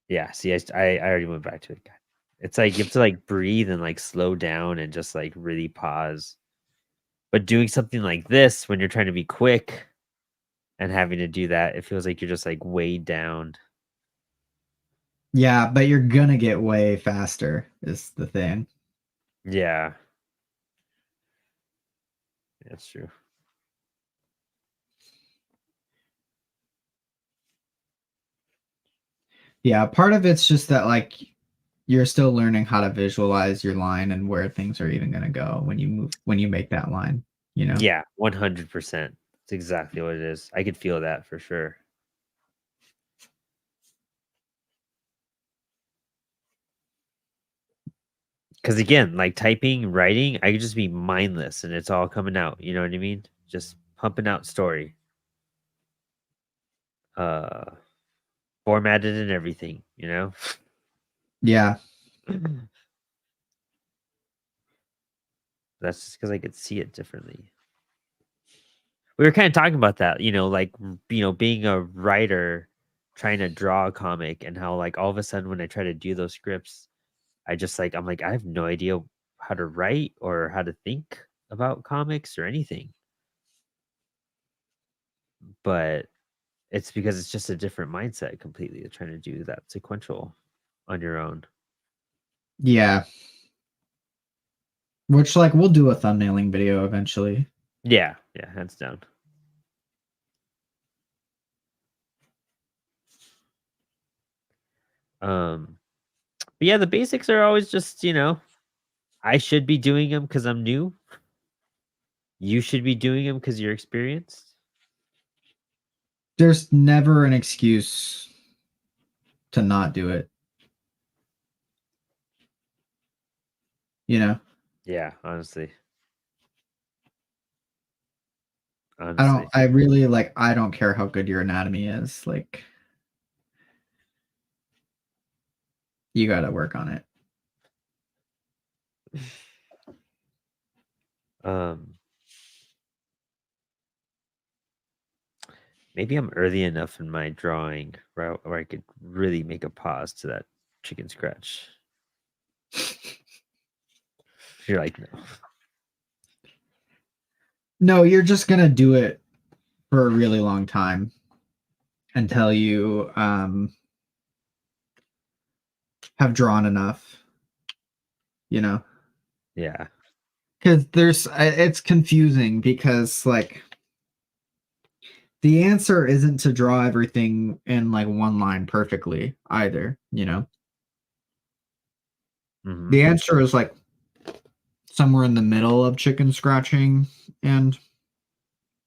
Yeah, see, I already went back to it. God. It's like you have to like breathe and like slow down and just like really pause. But doing something like this when you're trying to be quick and having to do that, it feels like you're just like weighed down. Yeah, but you're gonna get way faster is the thing. Yeah, that's true. Yeah, part of it's just that like you're still learning how to visualize your line and where things are even gonna go when you make that line, you know? Yeah, 100%. It's exactly what it is. I could feel that for sure. Because again, like typing, writing, I could just be mindless and it's all coming out. You know what I mean? Just pumping out story. Uh, formatted and everything. You know. Yeah. That's just because I could see it differently. We were kind of talking about that, like being a writer, trying to draw a comic, and how like all of a sudden when I try to do those scripts, I'm like I have no idea how to write or how to think about comics or anything. But it's because it's just a different mindset completely of trying to do that sequential on your own. Yeah. Which like we'll do a thumbnailing video eventually. Yeah, yeah, hands down. Um, but yeah, the basics are always just I should be doing them because I'm new. You should be doing them because you're experienced. There's never an excuse to not do it, you know? Yeah, honestly. I don't Honestly. I really like I don't care how good your anatomy is. Like you got to work on it. Um, maybe I'm early enough in my drawing where I could really make a pause to that chicken scratch. You're like, no. No, you're just going to do it for a really long time until you have drawn enough, you know? Yeah. Cuz it's confusing because like the answer isn't to draw everything in like one line perfectly either, you know? Hmm. The answer is like somewhere in the middle of chicken scratching and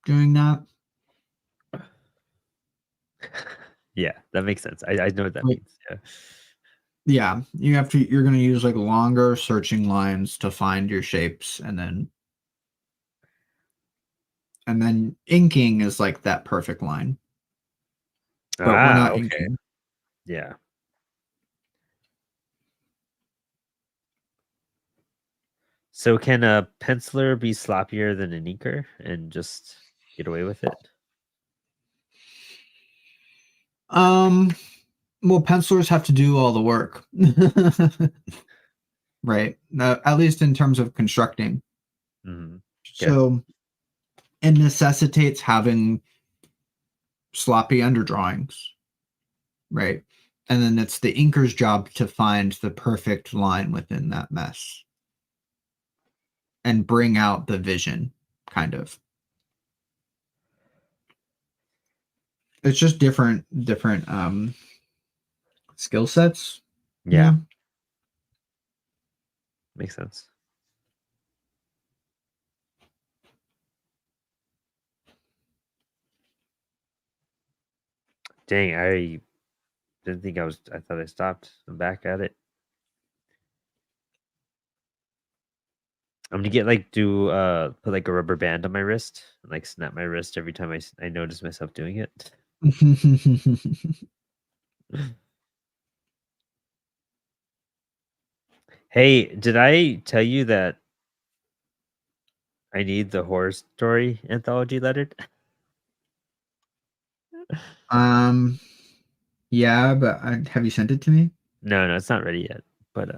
doing that. Yeah, that makes sense. I know what that Like, means. Yeah. yeah, you're going to use like longer searching lines to find your shapes, and then inking is like that perfect line. but we're Ah, not okay. inking. Yeah. So can a penciler be sloppier than an inker and just get away with it? Well, pencilers have to do all the work. Right. At least in terms of constructing. Mm-hmm. Okay. So it necessitates having sloppy underdrawings, right? And then it's the inker's job to find the perfect line within that mess and bring out the vision, kind of. It's just different skill sets. Yeah, Yeah. makes sense. Dang, I didn't think I thought I stopped. I'm back at it. I'm gonna get like put like a rubber band on my wrist and like snap my wrist every time I notice myself doing it. Hey, did I tell you that I need the horror story anthology lettered? um yeah, but have you sent it to me? No, it's not ready yet. But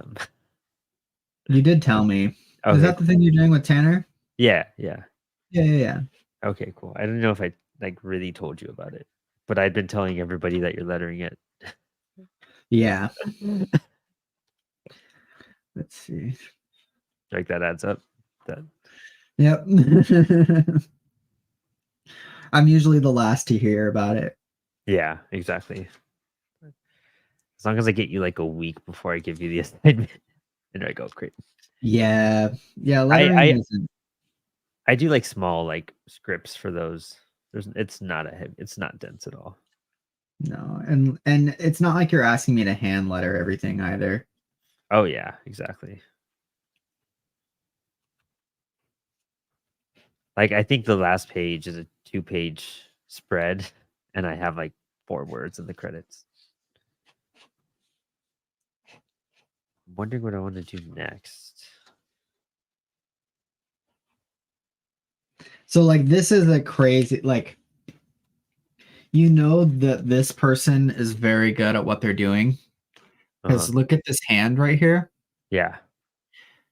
You did tell me. Is okay, that the cool. thing you're doing with Tanner? Yeah. Yeah. Okay, cool. I don't know if I like really told you about it, but I've been telling everybody that you're lettering it. Yeah. Let's see. Like that adds up. That Yep. I'm usually the last to hear about it. yeah, exactly. As long as I get you like a week before I give you the assignment, and I go great. Yeah. Yeah, I lettering I isn't. I do like small like scripts for those. It's not it's not dense at all. No. And it's not like you're asking me to hand letter everything either. Oh yeah, exactly. Like I think the last page is a 2-page spread, and I have like 4 words in the credits. I'm wondering what I want to do next. So like this is a crazy like you know that this person is very good at what they're doing. Uh-huh. Because look at this hand right here. Yeah.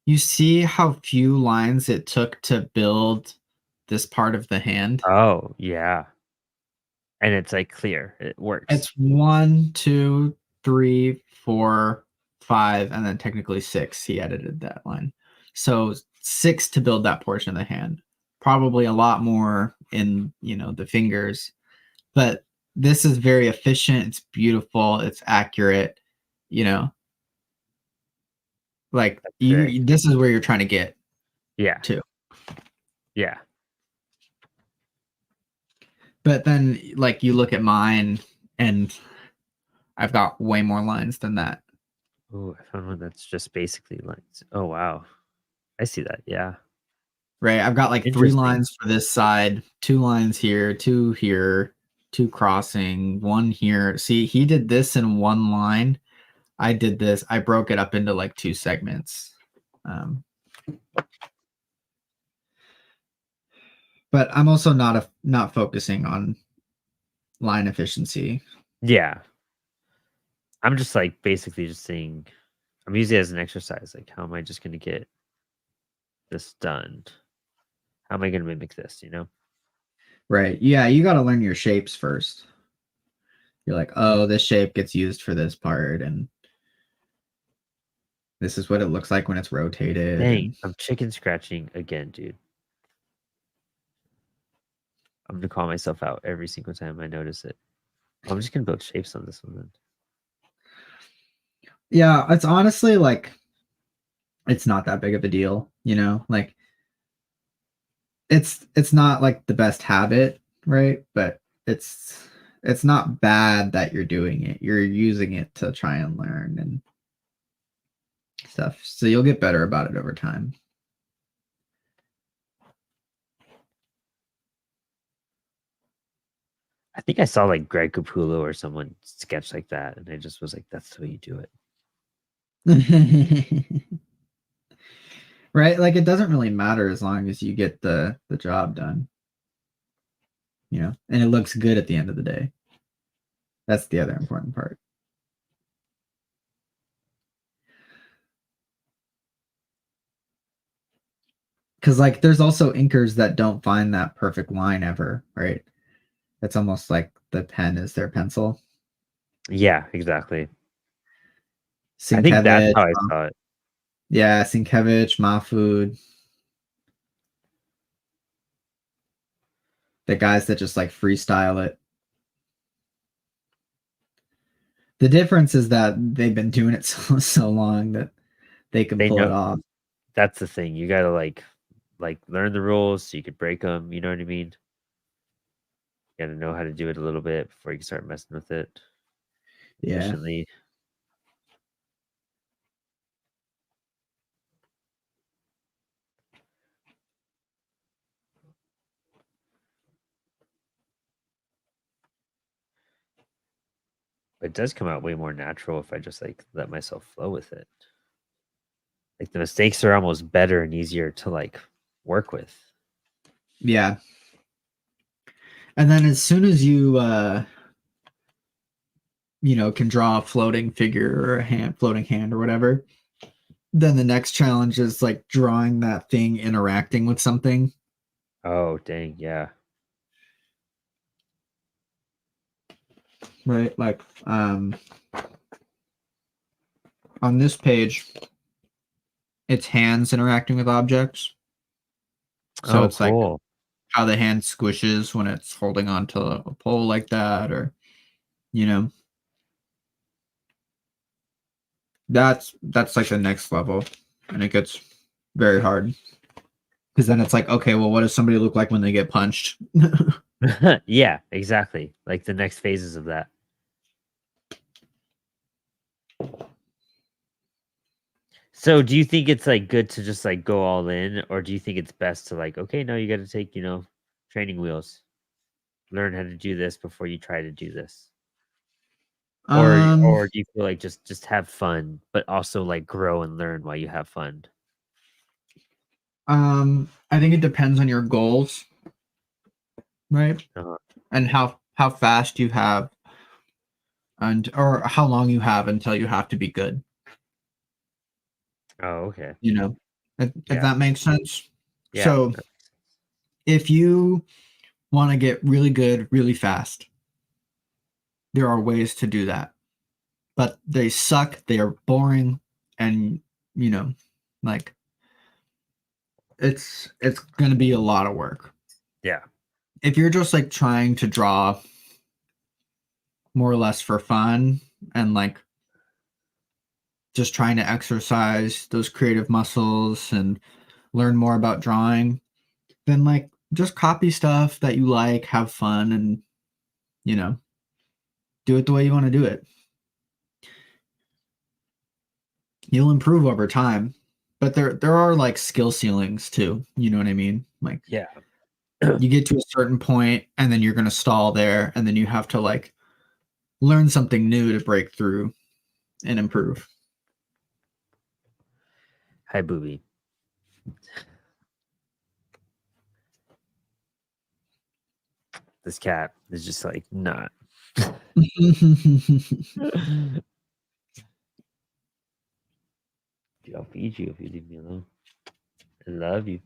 You see how few lines it took to build this part of the hand? Oh, yeah. And it's like clear. It works. It's 1, 2, 3, 4, 5, and then technically 6. He edited that line. So 6 to build that portion of the hand. Probably a lot more in, the fingers. But this is very efficient. It's beautiful. It's accurate. You know, like That's very this is where you're trying to get yeah. to. Yeah. But then, like, you look at mine, and I've got way more lines than that. Oh, I found one that's just basically lines. Oh wow. I see that. Yeah. Right? I've got like 3 Interesting. lines for this side, 2 lines here, 2 here, 2 crossing, 1 here. See, he did this in 1 line. I did this. I broke it up into like 2 segments. Um, but I'm also not focusing on line efficiency. Yeah. I'm just like basically just saying I'm using it as an exercise. Like, how am I just gonna get this done? How am I gonna mimic this, you know? Right. Yeah, you got to learn your shapes first. You're like, "Oh, this shape gets used for this part and this is what it looks like when it's rotated." Dang, And I'm chicken scratching again, dude. I'm gonna call myself out every single time I notice it. I'm just gonna build shapes on this one then. yeah, it's honestly like it's not that big of a deal. Like it's not like the best habit, right? But it's not bad that you're doing it. You're using it to try and learn and stuff. So you'll get better about it over time. I think I saw like Greg Capullo or someone sketch like that, and I just was like, "That's the way you do it." Right? Like it doesn't really matter as long as you get the job done, and it looks good at the end of the day. That's the other important part. Because like there's also inkers that don't find that perfect line ever, right? It's almost like the pen is their pencil. Yeah, exactly. I think that's Sienkiewicz, how I saw it. yeah, Sienkiewicz, Mahfoud, the guys that just like freestyle it. The difference is that they've been doing it so long that they can They pull it know off. that's the thing. You gotta like learn the rules so you could break them. You know what I mean? You gotta know how to do it a little bit before you can start messing with it Yeah. efficiently. But it does come out way more natural if I just like let myself flow with it. Like the mistakes are almost better and easier to like work with. Yeah. And then as soon as you can draw a floating figure or a floating hand or whatever, then the next challenge is like drawing that thing interacting with something. Oh dang, yeah. Right? Like on this page, it's hands interacting with objects. So Oh it's like cool. how the hand squishes when it's holding onto a pole like that, or you know, that's like the next level, and it gets very hard because then it's like, okay, well, what does somebody look like when they get punched? Yeah, exactly. Like the next phases of that. So do you think it's like good to just like go all in, or do you think it's best to like, okay, no, you got to take, training wheels, learn how to do this before you try to do this? Or um, or do you feel like just have fun, but also like grow and learn while you have fun? I think it depends on your goals, right? Uh, And how fast you have, and or how long you have until you have to be good. oh, okay. If Yeah. that makes sense. Yeah. So if you want to get really good really fast, there are ways to do that, but they suck. They are boring, and you know, like it's going to be a lot of work. Yeah. If you're just like trying to draw more or less for fun and like just trying to exercise those creative muscles and learn more about drawing, then like just copy stuff that you like, have fun, and you know, do it the way you want to do it. You'll improve over time, but there are like skill ceilings too. You know what I mean? Like Yeah. you get to a certain point and then you're going to stall there, and then you have to like learn something new to break through and improve. Hi, booby. This cat is just like not. I'll feed you if you leave me alone. I love you.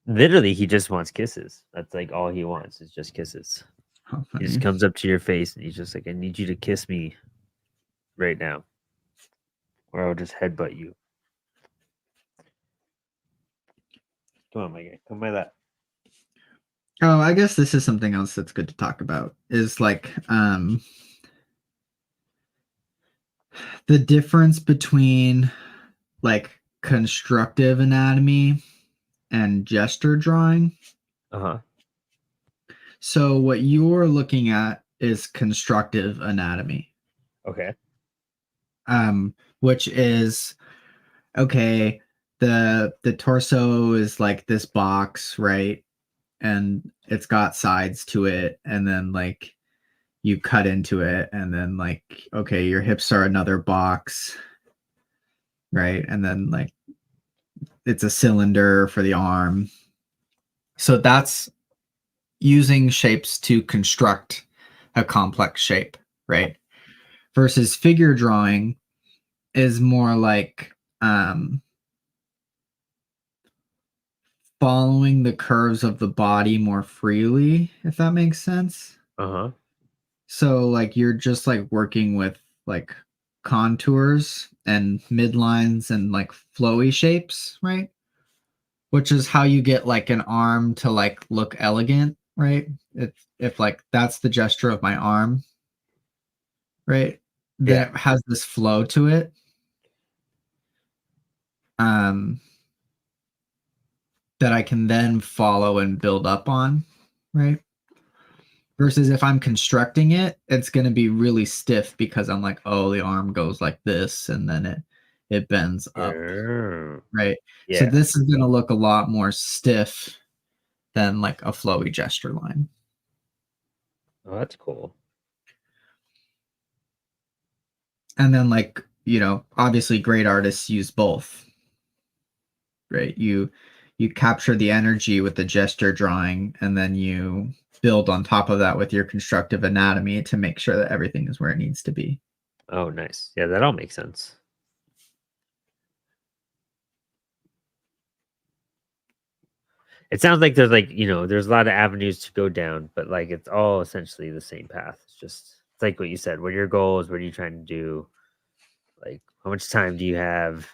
Literally, he just wants kisses. That's like all he wants is just kisses. How He just funny. comes up to your face and he's just like, I need you to kiss me right now, or I'll just headbutt you. Come on, my guy. Come by that. Oh, I guess this is something else that's good to talk about is like the difference between like constructive anatomy and gesture drawing. Uh-huh. So what you're looking at is constructive anatomy, Okay. which is okay. The torso is like this box, right? and it's got sides to it, and then like you cut into it, and then like, okay, your hips are another box, right? And then like it's a cylinder for the arm. So that's using shapes to construct a complex shape, right? Versus figure drawing is more like following the curves of the body more freely, if that makes sense. Uh-huh. So like you're just like working with like contours and midlines and like flowy shapes, right? Which is how you get like an arm to like look elegant, right? If like that's the gesture of my arm, right? Then Yeah. it has this flow to it. Um that I can then follow and build up on, right? Versus if I'm constructing it, it's going to be really stiff because I'm like, oh, the arm goes like this and then it bends up, Oh, right? So yeah. this is going to look a lot more stiff than like a flowy gesture line. Oh, that's cool. And then like, obviously great artists use both, right? You capture the energy with the gesture drawing, and then you build on top of that with your constructive anatomy to make sure that everything is where it needs to be. Oh, nice. Yeah, that all makes sense. It sounds like there's like, there's a lot of avenues to go down, but like it's all essentially the same path. It's like what you said. What are your goals? What are you trying to do? Like, how much time do you have?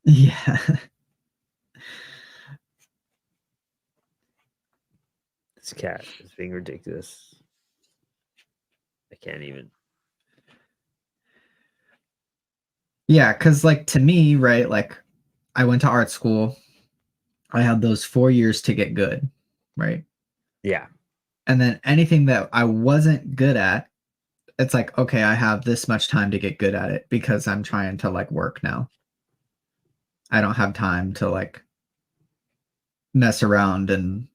Yeah. This cat is being ridiculous. I can't even. Yeah, because like to me, right, like I went to art school. I had those 4 years to get good, right? Yeah. And then anything that I wasn't good at, it's like, okay, I have this much time to get good at it because I'm trying to like work now. I don't have time to like mess around and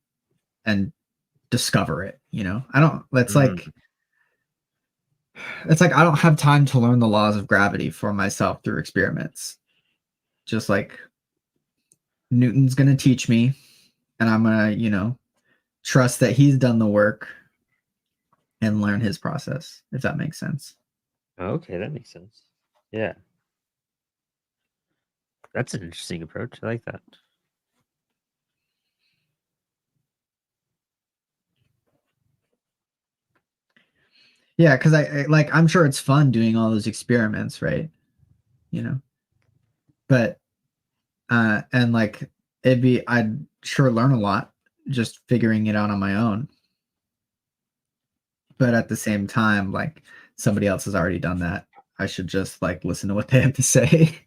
discover it, I don't Mm. it's like I don't have time to learn the laws of gravity for myself through experiments. Just like Newton's going to teach me, and I'm going to, trust that he's done the work and learn his process, if that makes sense. Okay, that makes sense. Yeah. That's an interesting approach. I like that. Yeah, because like I'm sure it's fun doing all those experiments, right? You know, but and like I'd sure learn a lot just figuring it out on my own. But at the same time, like somebody else has already done that. I should just like listen to what they have to say.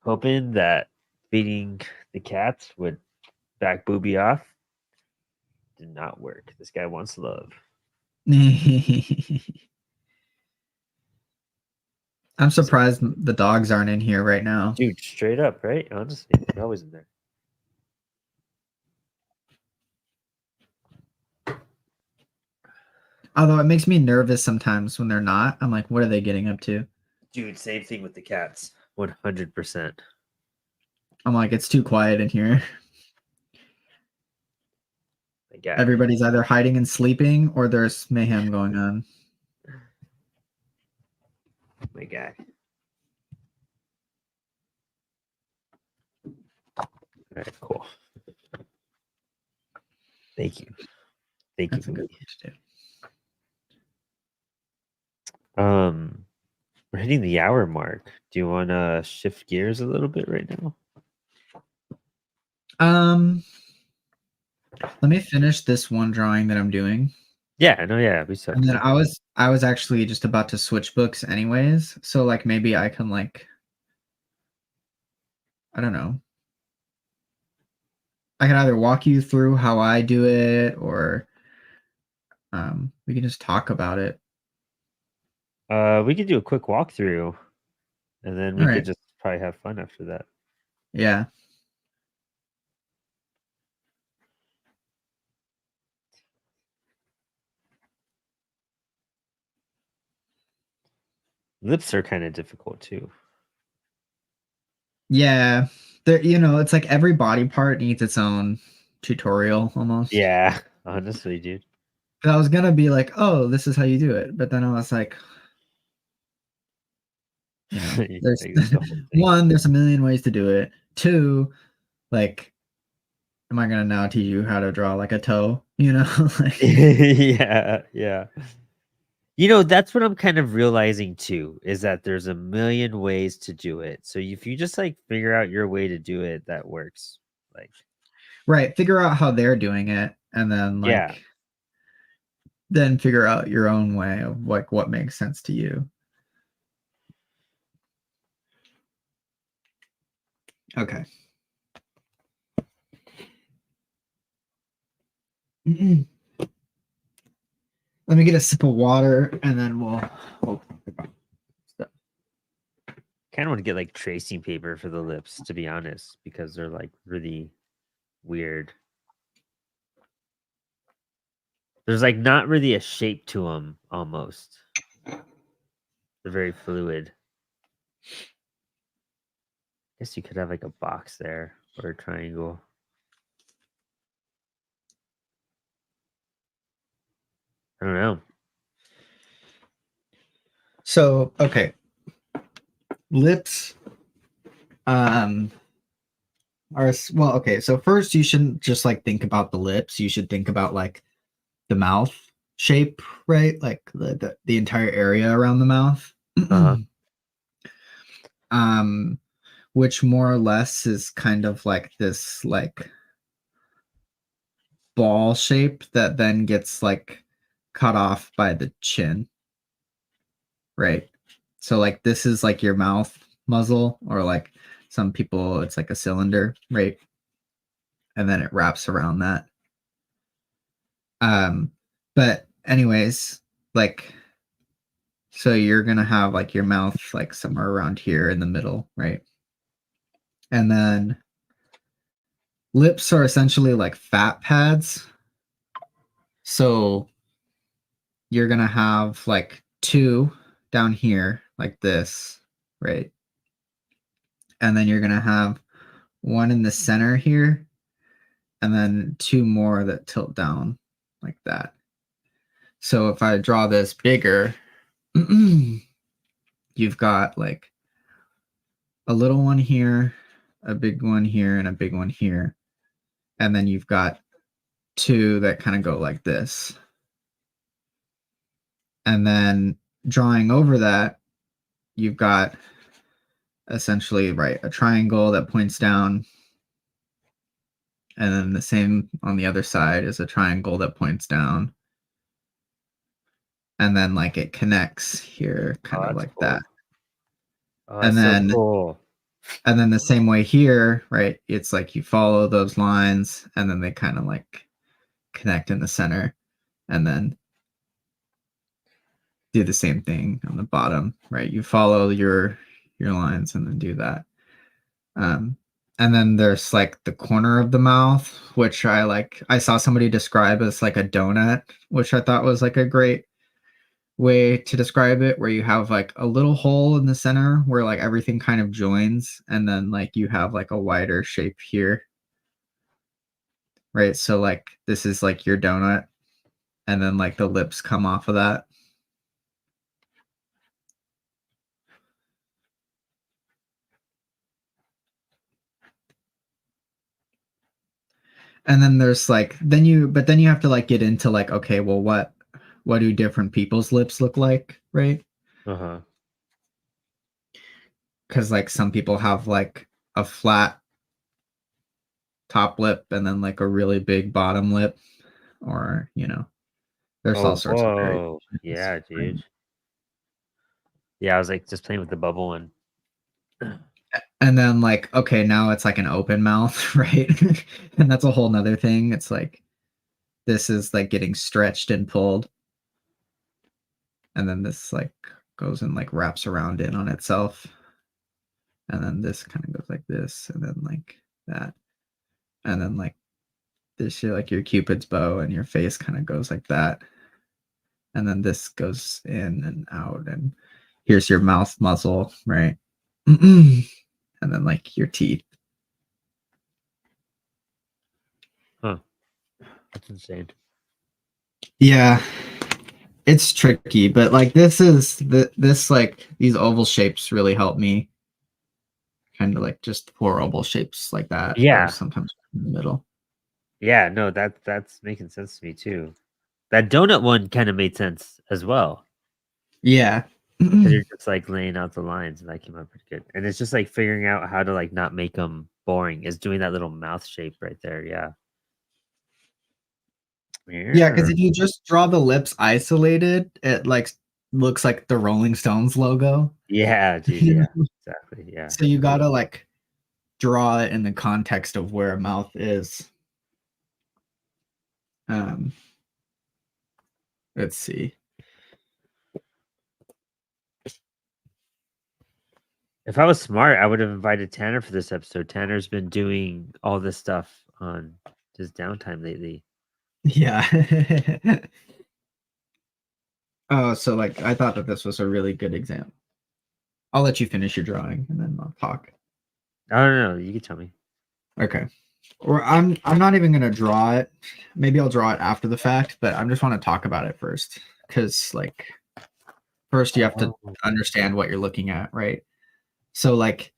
Hoping that feeding the cats would back Booby off did not work. This guy wants love. I'm surprised the dogs aren't in here right now. Dude, straight up, right? Honestly, they're always in there. Although it makes me nervous sometimes when they're not. I'm like, what are they getting up to? Dude, same thing with the cats. 100%. I'm like, it's too quiet in here. My guy. Everybody's either hiding and sleeping or there's mayhem going on. My guy. All right, cool. Thank you. Thank you, That's a good Booby. one to do. We're hitting the hour mark. Do you want to shift gears a little bit right now? Let me finish this one drawing that I'm doing. Yeah, no, yeah, we still have And then time. I was actually just about to switch books anyways. So like maybe I can like, I don't know, I can either walk you through how I do it, or we can just talk about it. We could do a quick walkthrough, and then All we could right. just probably have fun after that. Yeah. Lips are kind of difficult too. Yeah. There, it's like every body part needs its own tutorial almost. Yeah, honestly, dude. 'Cause I was gonna be like, oh, this is how you do it, but then I was like, there's Like, the whole thing. one, there's a million ways to do it. Two, like, am I gonna now teach you how to draw like a toe? Like, Yeah, yeah. That's what I'm kind of realizing too, is that there's a million ways to do it. So if you just like figure out your way to do it, that works. Like, right, figure out how they're doing it, and then yeah. then figure out your own way of like what makes sense to you. Okay. Let me get a sip of water, and then we'll talk about stuff. Kind of want to get like tracing paper for the lips, to be honest, because they're like really weird. There's like not really a shape to them almost. They're very fluid. Guess you could have like a box there or a triangle. I don't know. So, okay. Lips are well, okay. So first you shouldn't just like think about the lips. You should think about like the mouth shape, right? Like the entire area around the mouth. Uh-huh. Which more or less is kind of like this like ball shape that then gets like cut off by the chin, right? So like this is like your mouth muzzle, or like some people it's like a cylinder, right? And then it wraps around that. But anyways, like, so you're gonna have like your mouth like somewhere around here in the middle, right? And then lips are essentially like fat pads. So you're gonna have like two down here, like this, right? And then you're gonna have one in the center here, and then two more that tilt down like that. So if I draw this bigger, you've got like a little one here, a big one here, and a big one here. And then you've got two that kind of go like this. And then drawing over that, you've got essentially, right, a triangle that points down. And then the same on the other side is a triangle that points down. And then like it connects here, kind of that's like cool. that. Oh, And that's so then cool. and then the same way here, right? It's like you follow those lines, and then they kind of like connect in the center, and then do the same thing on the bottom, right? You follow your lines and then do that. And then there's like the corner of the mouth, which I saw somebody describe as like a donut, which I thought was like a great way to describe it, where you have like a little hole in the center where like everything kind of joins, and then like you have like a wider shape here, right? So like this is like your donut, and then like the lips come off of that. And then there's like then you have to like get into like, okay, well, what do different people's lips look like, right? Uh-huh. Because like some people have like a flat top lip and then like a really big bottom lip, or there's all Oh, sorts of whoa. variations, Yeah, right? dude. Yeah, I was like just playing with the bubble one. And then like, okay, now it's like an open mouth, right? And that's a whole nother thing. It's like this is like getting stretched and pulled. And then this like goes and like wraps around in on itself. And then this kind of goes like this, and then like that. And then like this, you're like your Cupid's bow, and your face kind of goes like that. And then this goes in and out, and here's your mouth muzzle, right? And then like your teeth. Huh. That's insane. Yeah, it's tricky, but like this like these oval shapes really help me kind of like just pour oval shapes like that, or Yeah. sometimes in the middle. Yeah, no, that's making sense to me too. That donut one kind of made sense as well. Yeah. Because you're just like laying out the lines, and that came out pretty good. And it's just like figuring out how to like not make them boring is doing that little mouth shape right there. Yeah. Yeah, because Yeah. if you just draw the lips isolated, it like looks like the Rolling Stones logo. Yeah, dude. You Yeah. know? Exactly. Yeah. So you gotta like draw it in the context of where a mouth is. Um, let's see. If I was smart, I would have invited Tanner for this episode. Tanner's been doing all this stuff on his downtime lately. Yeah. Oh, so like I thought that this was a really good example. I'll let you finish your drawing and then I'll talk. I don't know. You can tell me. Okay. Or I'm not even gonna draw it. Maybe I'll draw it after the fact, but I just want to talk about it first. Because like first you have to Oh. understand what you're looking at, right? So like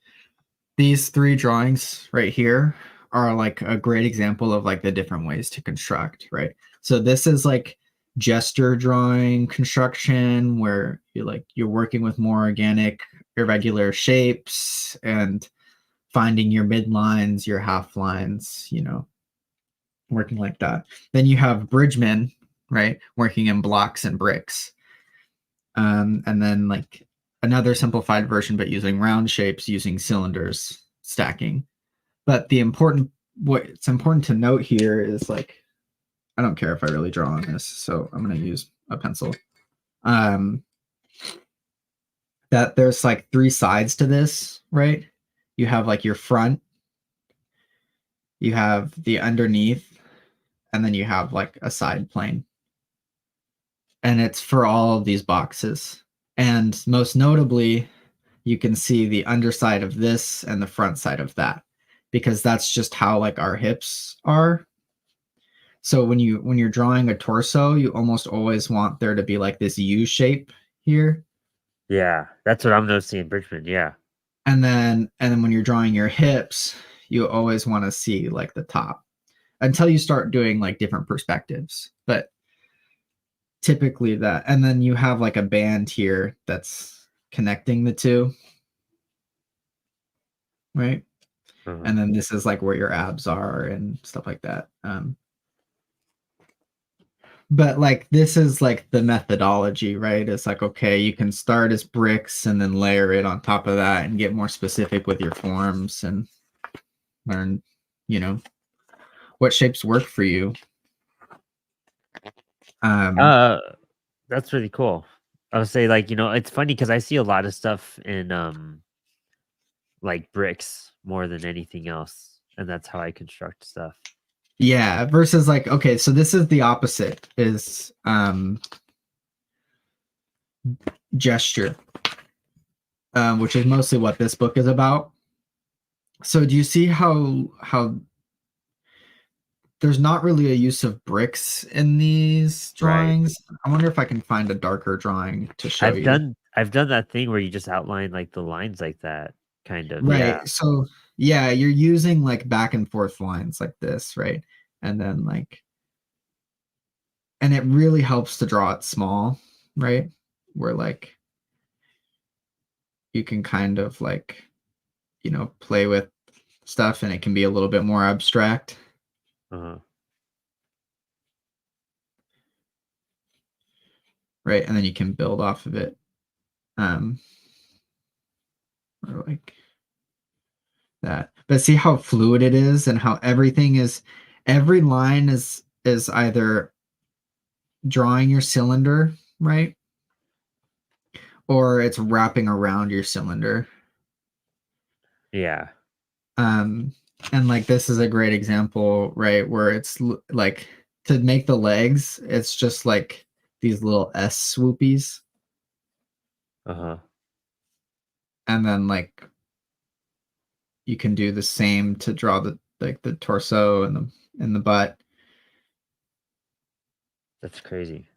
these three drawings right here are like a great example of like the different ways to construct, right? So this is like gesture drawing construction where you're working with more organic irregular shapes and finding your midlines, your half lines, working like that. Then you have Bridgman, right, working in blocks and bricks. And then like another simplified version, but using round shapes, using cylinders, stacking. But what's important to note here is like, I don't care if I really draw on this, so I'm going to use a pencil. Um, that there's like three sides to this, right? You have like your front, you have the underneath, and then you have like a side plane. And it's for all of these boxes. And most notably, you can see the underside of this and the front side of that, because that's just how like our hips are. So when you're drawing a torso, you almost always want there to be like this U shape here. Yeah, that's what I'm noticing in Bridgman. Yeah. And then when you're drawing your hips, you always want to see like the top until you start doing like different perspectives. But typically that, and then you have like a band here that's connecting the two, right? Uh-huh. And then this is like where your abs are and stuff like that. But like this is like the methodology, right? It's like, okay, you can start as bricks and then layer it on top of that and get more specific with your forms and learn, you know, what shapes work for you. Um, Uh, that's really cool. I would say, like, it's funny because I see a lot of stuff in like bricks more than anything else, and that's how I construct stuff. yeah, versus like, okay, so this is the opposite is gesture, which is mostly what this book is about. So do you see how there's not really a use of bricks in these Right. drawings? I wonder if I can find a darker drawing to show I've you. done I've done that thing where you just outline like the lines like that, kind of. Yeah. Right. So yeah, you're using like back and forth lines like this, right? And then like, and it really helps to draw it small, right? Where like you can kind of like, play with stuff and it can be a little bit more abstract, Uh-huh. right? And then you can build off of it. Um, or like that. But see how fluid it is and how every line is either drawing your cylinder, right? Or it's wrapping around your cylinder. Yeah. Um, and like this is a great example, right? Where it's like to make the legs, it's just like these little S swoopies. Uh-huh. And then like you can do the same to draw the torso and the butt, That's crazy.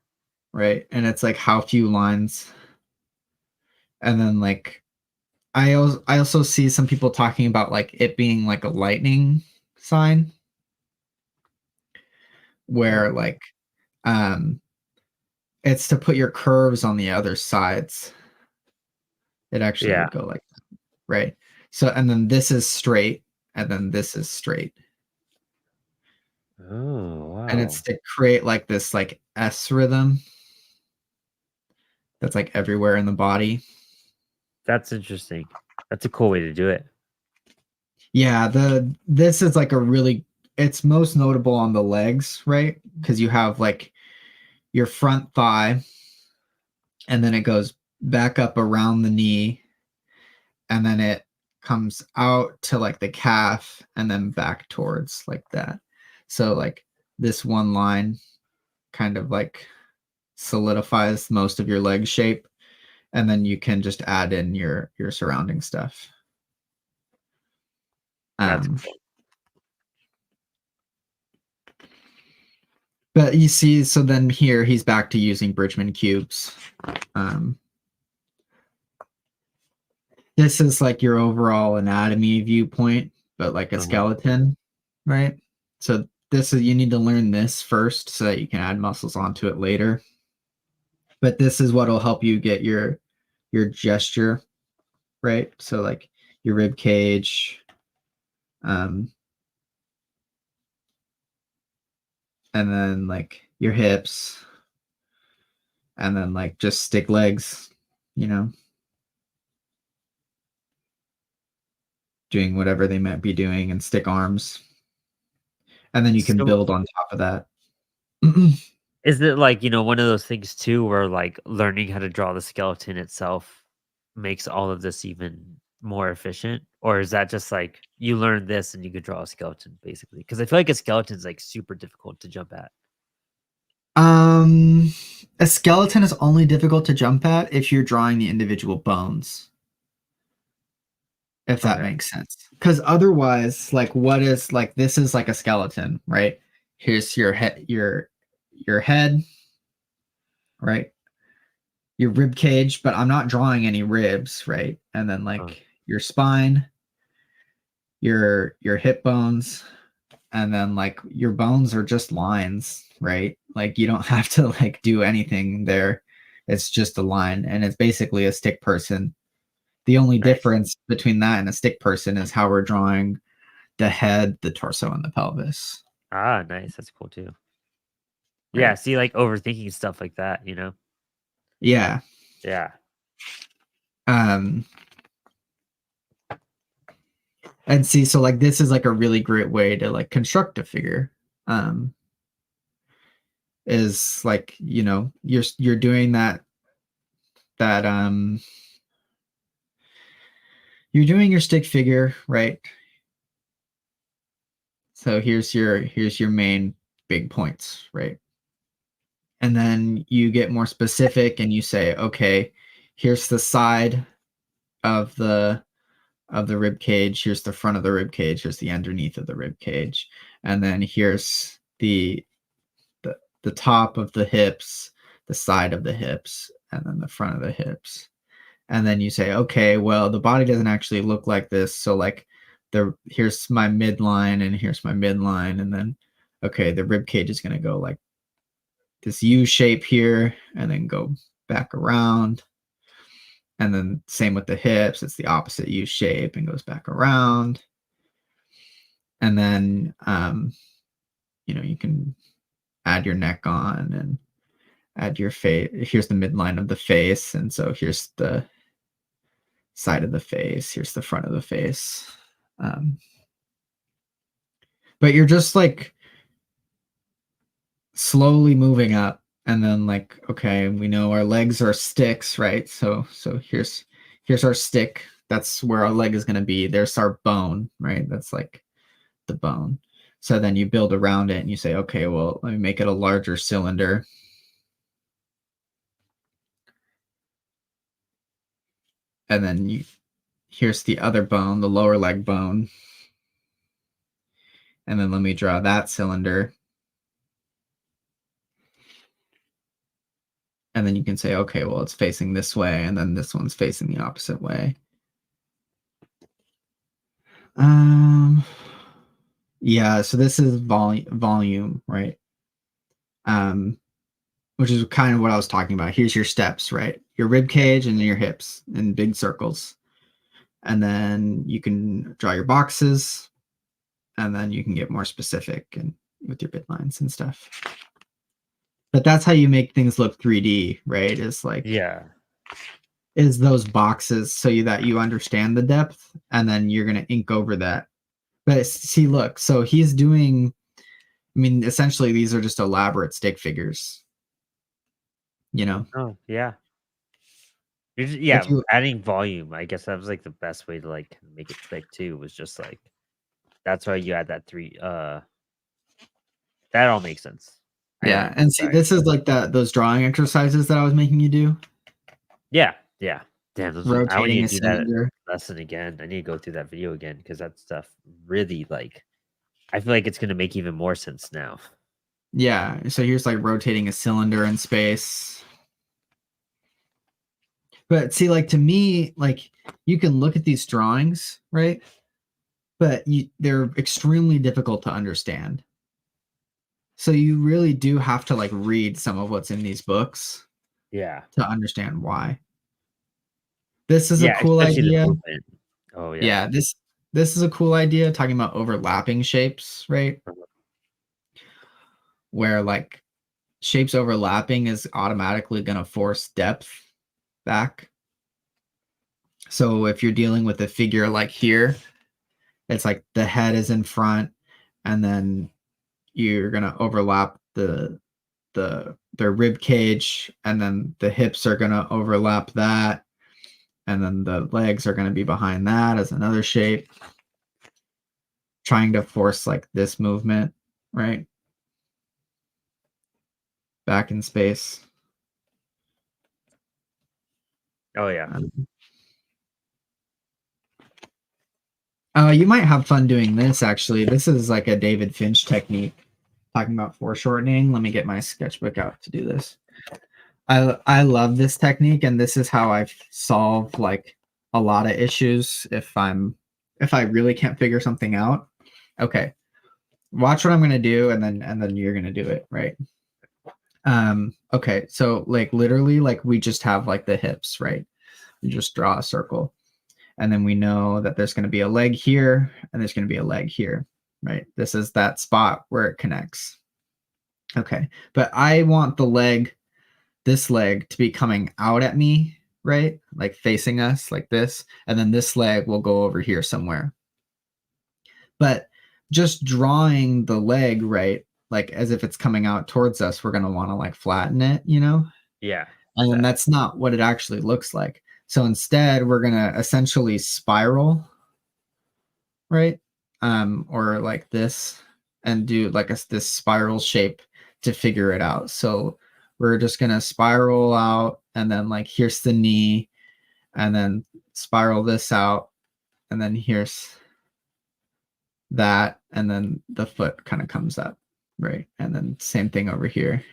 right? And it's like how few lines. And then like I also see some people talking about like it being like a lightning sign Oh. where like um it's to put your curves on the other sides. It actually Yeah. would go like that, right? So and then this is straight and then this is straight. Oh, And it's wow. to create like this like S rhythm that's like everywhere in the body. That's interesting. That's a cool way to do it. Yeah, the this is like a really it's most notable on the legs, right? Because you have like your front thigh and then it goes back up around the knee and then it comes out to like the calf and then back towards like that. So like this one line kind of like solidifies most of your leg shape and then you can just add in your surrounding stuff. That's Um cool. but you see so then here he's back to using Bridgman cubes. Um this is like your overall anatomy viewpoint, but like a Uh-huh. skeleton, right? So this is you need to learn this first so that you can add muscles onto it later. But this is what will help you get your gesture, right? So like your rib cage, um, and then like your hips, and then like just stick legs, you know, doing whatever they might be doing, and stick arms, and then you can So build on top of that. is it like, one of those things too where like learning how to draw the skeleton itself makes all of this even more efficient? Or is that just like you learn this and you could draw a skeleton basically? Because I feel like a skeleton's like super difficult to jump at. Um, a skeleton is only difficult to jump at if you're drawing the individual bones, if that Okay. makes sense. Because otherwise, like, what is like this is like a skeleton, right? Here's your head, right? Your rib cage, but I'm not drawing any ribs, right? And then Uh, like your spine, your hip bones, and then like your bones are just lines, right? Like you don't have to like do anything there. It's just a line and it's basically a stick person. The only nice. difference between that and a stick person is how we're drawing the head, the torso, and the pelvis, Ah, nice. That's cool too. Yeah. right? See, like overthinking stuff like that. Yeah. Yeah. Um and see so like this is like a really great way to like construct a figure. Um is like, you're doing that you're doing your stick figure, right? So here's your main big points, right? And then you get more specific and you say, okay, here's the side of the rib cage, here's the front of the rib cage, here's the underneath of the rib cage, and then here's the top of the hips, the side of the hips, and then the front of the hips. And then you say, okay, well, the body doesn't actually look like this. So like here's my midline and here's my midline. And then okay, the rib cage is gonna go like this U shape here and then go back around. And then same with the hips, it's the opposite U shape and goes back around. And then you can add your neck on and add your face. Here's the midline of the face. And so here's the side of the face, here's the front of the face. But you're just like slowly moving up, and then like, okay, we know our legs are sticks, right? So here's our stick. That's where our leg is going to be. There's our bone, right? That's like the bone. So then you build around it and you say, okay, well, let me make it a larger cylinder. And then here's the other bone, the lower leg bone. And then let me draw that cylinder. And then you can say, okay, well, it's facing this way, and then this one's facing the opposite way. Yeah, so this is volume, right? Which is kind of what I was talking about. Here's your steps, right? Your rib cage and then your hips in big circles. And then you can draw your boxes, and then you can get more specific and with your bit lines and stuff. But that's how you make things look 3D, right? Is like, Yeah. is those boxes so that you understand the depth, and then you're going to ink over that. But see, look, so he's doing, I mean, essentially these are just elaborate stick figures, you know? Oh, yeah. If you, Adding volume. I guess that was like the best way to like make it click too. Was just like that's why you add that three. That all makes sense. I gotta yeah, and see, back. this is like those drawing exercises that I was making you do, Yeah, yeah. Damn, I would rotating need a to do that cylinder. lesson again. I need to go through that video again because that stuff really like. I feel like it's gonna make even more sense now. Yeah, so here's like rotating a cylinder in space. But see, like to me, like you can look at these drawings, right? But they're extremely difficult to understand. So you really do have to like read some of what's in these books Yeah, to understand why. This is a yeah. cool Especially the idea. movement. Oh yeah. Yeah, this is a cool idea talking about overlapping shapes, right? Where like shapes overlapping is automatically going to force depth back. So if you're dealing with a figure like here, it's like the head is in front, and then you're going to overlap their rib cage, and then the hips are going to overlap that, and then the legs are going to be behind that as another shape, trying to force like this movement, right? Back in space. Oh yeah. You might have fun doing this actually. This is like a David Finch technique talking about foreshortening. Let me get my sketchbook out to do this. I love this technique, and this is how I've solved like a lot of issues if I really can't figure something out. Okay. Watch what I'm gonna do, and then you're gonna do it, right? Okay, so like literally like we just have like the hips, right? We just draw a circle. And then we know that there's going to be a leg here and there's going to be a leg here, right? This is that spot where it connects. Okay, but I want this leg to be coming out at me, right? Like facing us like this. And then this leg will go over here somewhere. But just drawing the leg, right? Like as if it's coming out towards us, we're going to want to like flatten it, you know? Yeah. And then that's not what it actually looks like. So instead, we're going to essentially spiral, right? Or like this, and do like this spiral shape to figure it out. So we're just going to spiral out, and then like here's the knee, and then spiral this out, and then here's that, and then the foot kind of comes up, right? And then same thing over here.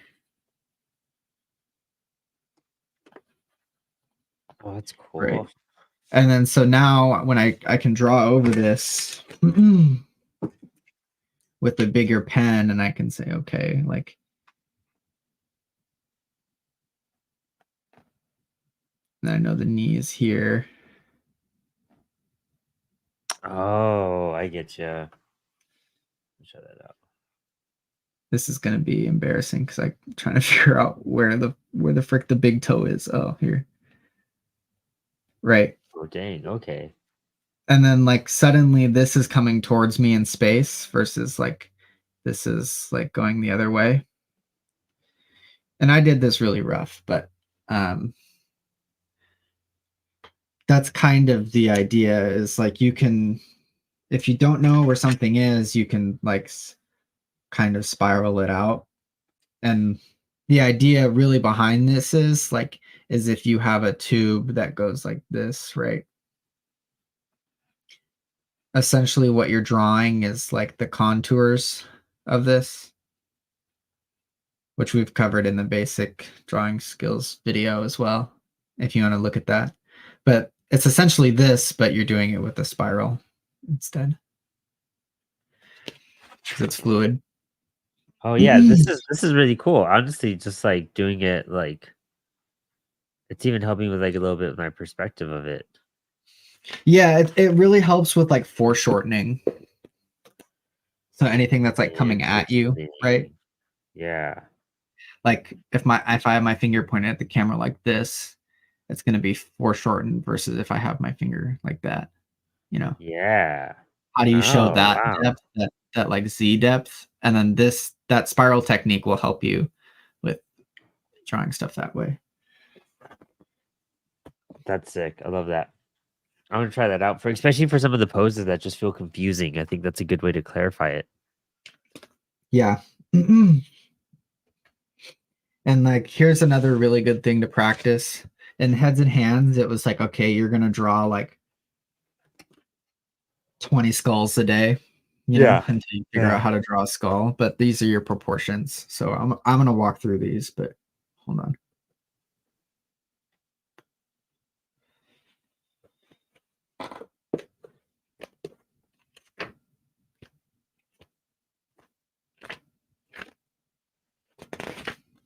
Oh, that's Right. cool. And then so now when I can draw over this with a bigger pen, and I can say, okay, like I know the knee is here. Oh, I get you. Shut that out. This is gonna be embarrassing because I'm trying to figure out where the frick the big toe is. Oh, here. Right. Oh, dang. Okay. And then like suddenly this is coming towards me in space versus like this is like going the other way. And I did this really rough, but that's kind of the idea, is like you can, if you don't know where something is, you can like kind of spiral it out. And the idea really behind this is like, is if you have a tube that goes like this, right? Essentially what you're drawing is like the contours of this, which we've covered in the basic drawing skills video as well, if you want to look at that. But it's essentially this, but you're doing it with a spiral instead, because it's fluid. Oh yeah, this is really cool. Honestly, just like doing it like it's even helping with like a little bit of my perspective of it. Yeah, it really helps with like foreshortening. So anything that's like coming at you, right? Interesting. Yeah. Like if I have my finger pointed at the camera like this, it's going to be foreshortened versus if I have my finger like that, you know. Yeah. How do you show Oh, that wow. depth, that like Z depth? And then that spiral technique will help you with drawing stuff that way. That's sick. I love that. I'm gonna try that out for especially for some of the poses that just feel confusing. I think that's a good way to clarify it. Yeah. And like here's another really good thing to practice. In heads and hands, it was like, okay, you're gonna draw like 20 skulls a day, Yeah. until you figure out Yeah. how to draw a skull. But these are your proportions. So I'm gonna walk through these, but hold on.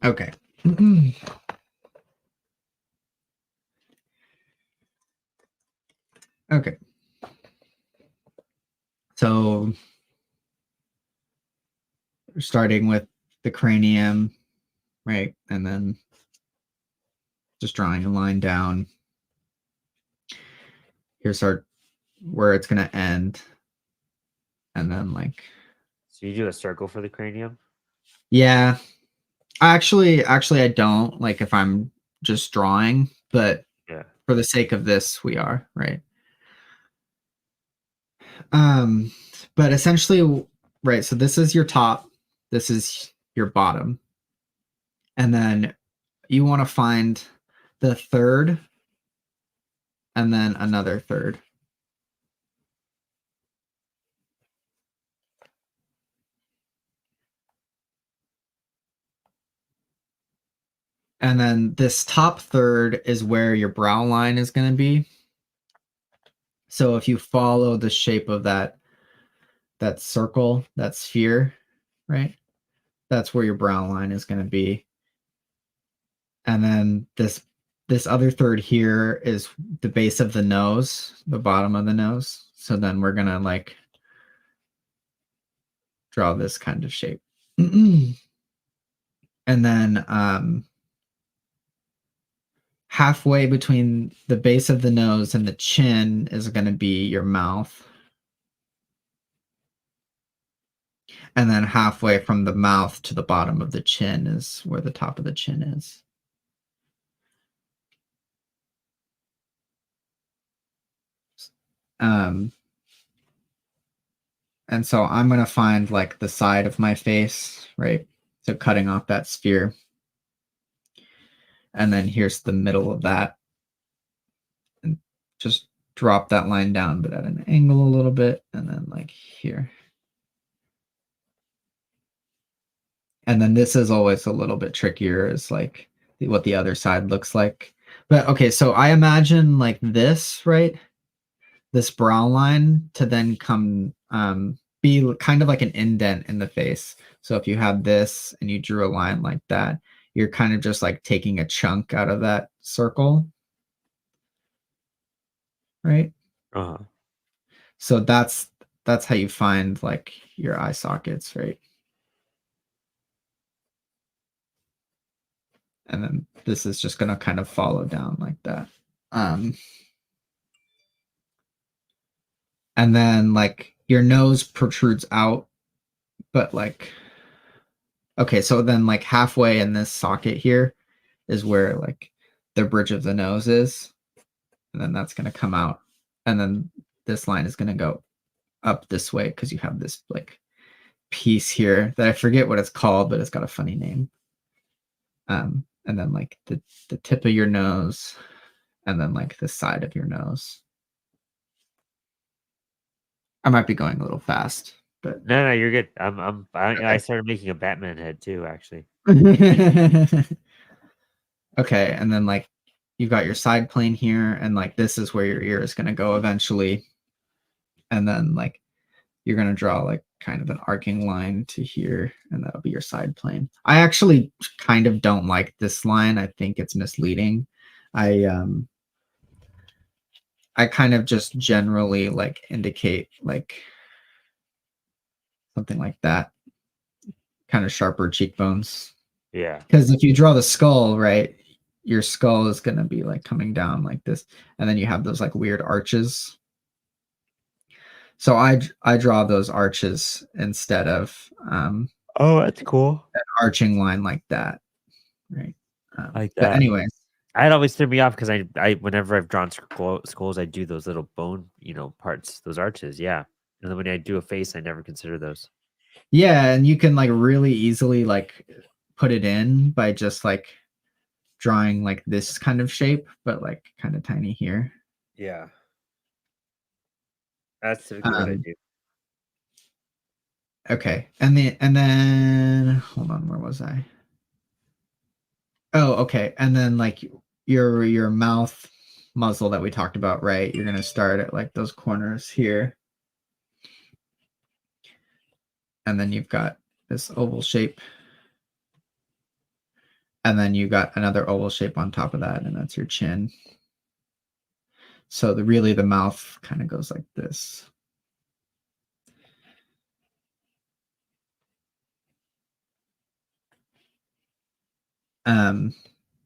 Okay. Okay. So we're starting with the cranium, right? And then just drawing a line down. Here's our where it's gonna end. And then like, So you do a circle for the cranium? yeah. Actually I don't, like if I'm just drawing, but Yeah. for the sake of this, we are, right? Um, but essentially, right, so this is your top, this is your bottom, and then you want to find the third and then another third. And then this top third is where your brow line is going to be. So if you follow the shape of that circle, that sphere, right? That's where your brow line is going to be. And then this other third here is the base of the nose, the bottom of the nose. So then we're going to like draw this kind of shape. And then halfway between the base of the nose and the chin is going to be your mouth. And then halfway from the mouth to the bottom of the chin is where the top of the chin is. Um, and so I'm going to find like the side of my face, right? So cutting off that sphere. And then here's the middle of that. And just drop that line down, but at an angle a little bit. And then like here. And then this is always a little bit trickier, is like what the other side looks like. But okay, so I imagine like this, right? This brow line to then come be kind of like an indent in the face. So if you have this and you drew a line like that, you're kind of just like taking a chunk out of that circle, right? Uh-huh. So that's how you find like your eye sockets, right? And then this is just gonna kind of follow down like that. Um, And then like your nose protrudes out, but like okay, so then like halfway in this socket here is where like the bridge of the nose is, and then that's going to come out, and then this line is going to go up this way because you have this like piece here that I forget what it's called, but it's got a funny name. And then like the tip of your nose, and then like the side of your nose. I might be going a little fast, but No, you're good. I okay. started making a Batman head too, actually. Okay, and then like you've got your side plane here, and like this is where your ear is going to go eventually. And then like you're going to draw like kind of an arcing line to here, and that'll be your side plane. I actually kind of don't like this line. I think it's misleading. I kind of just generally like indicate like something like that, kind of sharper cheekbones. Yeah. Because if you draw the skull, right, your skull is going to be like coming down like this, and then you have those like weird arches. So I draw those arches instead of Oh, that's cool. an arching line like that, right? Like But that. anyways, It always threw me off because I whenever I've drawn skulls, I do those little bone, parts, those arches. Yeah. And then when I do a face, I never consider those. yeah, and you can like really easily like put it in by just like drawing like this kind of shape, but like kind of tiny here. Yeah. That's typically what I Um, do. okay, and then hold on, where was I? Oh, okay, and then like your mouth muzzle that we talked about, right? You're gonna start at like those corners here, and then you've got this oval shape, and then you got another oval shape on top of that, and that's your chin. So the mouth kind of goes like this. Um,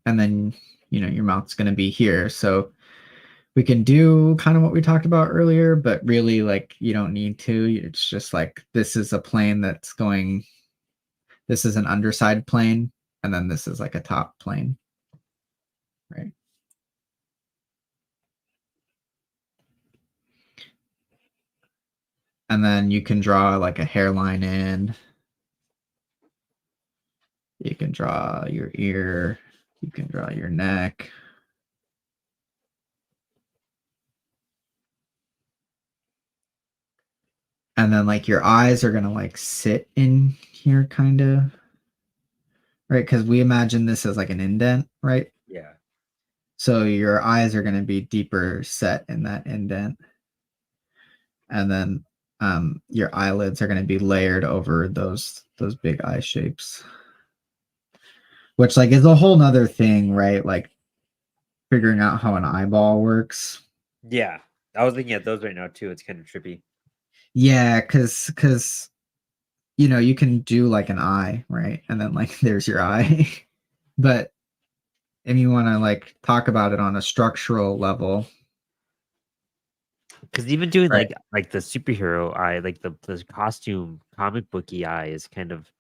and then your mouth's going to be here. So we can do kind of what we talked about earlier, but really like you don't need to. It's just like this is a plane that's going. This is an underside plane, and then this is like a top plane, right? And then you can draw like a hairline in. You can draw your ear. You can draw your neck. And then like your eyes are gonna like sit in here kind of, right? Because we imagine this as like an indent, right? Yeah. So your eyes are gonna be deeper set in that indent. And then your eyelids are gonna be layered over those big eye shapes. Which like is a whole nother thing, right? Like figuring out how an eyeball works. Yeah. I was looking at those right now too. It's kind of trippy. Yeah, because you can do like an eye, right? And then like there's your eye. But if you want to like talk about it on a structural level, Because even doing right? like the superhero eye, like the costume comic booky eye is kind of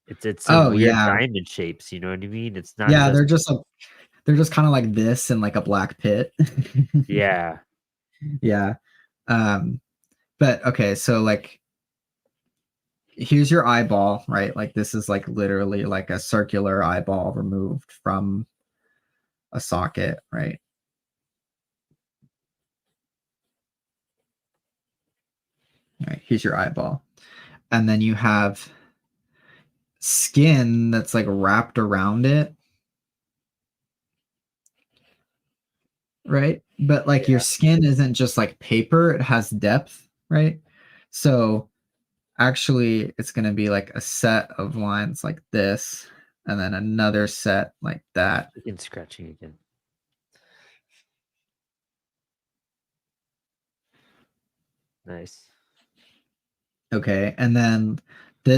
it's some Oh weird yeah, diamond shapes, you know what I mean? It's not yeah. just They're just kind of like this in like a black pit. yeah. Yeah. Um, but okay, so like here's your eyeball, right? Like this is like literally like a circular eyeball removed from a socket, right? All right, here's your eyeball. And then you have skin that's like wrapped around it, right? But like your Yeah. skin isn't just like paper, it has depth, right? So actually it's going to be like a set of lines like this, and then another set like that. Begin scratching again. Nice. Okay, and then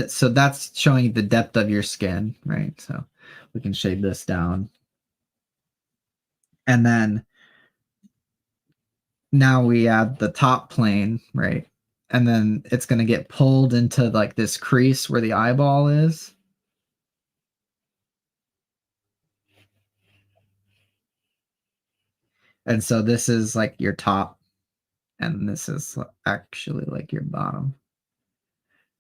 so that's showing the depth of your skin, right? So we can shade this down. And then now we add the top plane, right? And then it's going to get pulled into like this crease where the eyeball is. And so this is like your top, and this is actually like your bottom,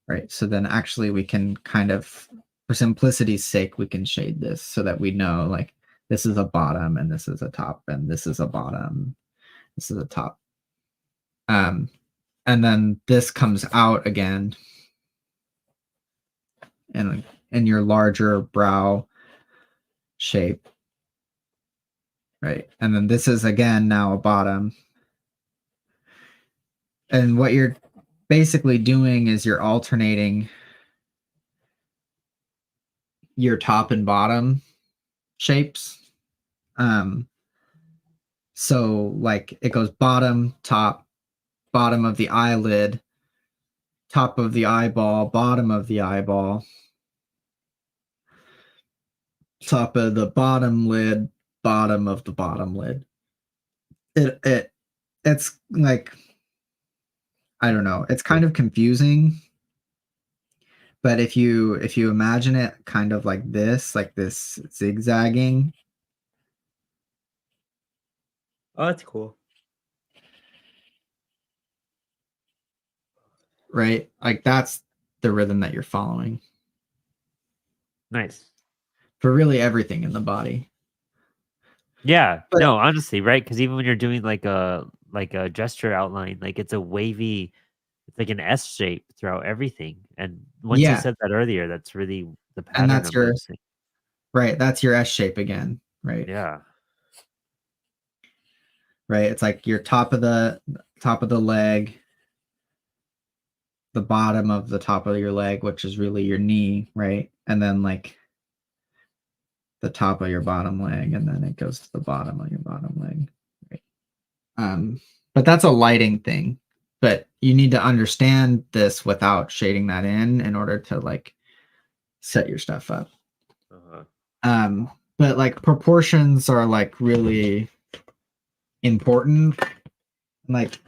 right? So then actually we can kind of, for simplicity's sake, we can shade this so that we know like this is a bottom and this is a top and this is a bottom, this is a top. And then this comes out again in your larger brow shape, right? And then this is again now a bottom. And what you're basically doing is you're alternating your top and bottom shapes. So like it goes bottom, top, bottom of the eyelid, top of the eyeball, bottom of the eyeball, top of the bottom lid, bottom of the bottom lid. It's like, I don't know, it's kind of confusing, but if you imagine it kind of like this zigzagging. Oh, that's cool. Right? Like that's the rhythm that you're following Nice. for really everything in the body. Yeah. But No, honestly, right? Because even when you're doing like a gesture outline, like it's a wavy, it's like an S shape throughout everything. And once you yeah, said that earlier, that's really the and pattern that's I'm your noticing. right, that's your S shape again, right? Yeah. Right? It's like your top of the leg, the bottom of the top of your leg, which is really your knee, right? And then like the top of your bottom leg, and then it goes to the bottom of your bottom leg, right? But that's a lighting thing. But you need to understand this without shading that in order to like set your stuff up. Uh-huh. But like proportions are like really important. Like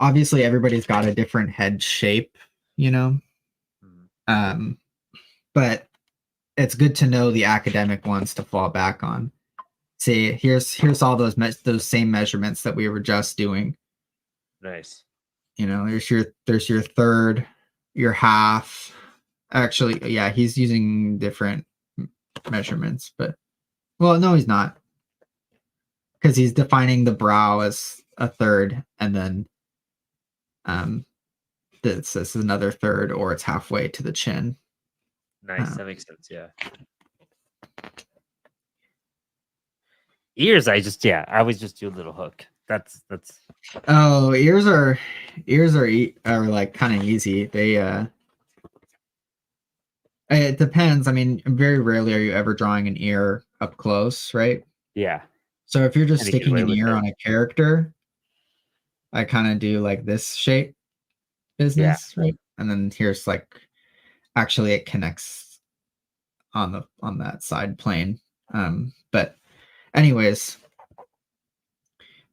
obviously everybody's got a different head shape, you know. Mhm. Um, but it's good to know the academic ones to fall back on. See, here's all those same measurements that we were just doing. Nice. You know, there's your third, your half. Actually, yeah, he's using different measurements, but well, no, he's not, because he's defining the brow as a third, and then um, this is another third, or it's halfway to the chin. Nice. Uh, That makes sense. Yeah. Ears, I always just do a little hook. That's oh, ears are like kind of easy. They it depends. I mean, very rarely are you ever drawing an ear up close, right? yeah. So if you're just Kinda get sticking away an with ear it. on a character, I kind of do like this shape Yeah. business, right? And then here's like actually it connects on that side plane. But anyways,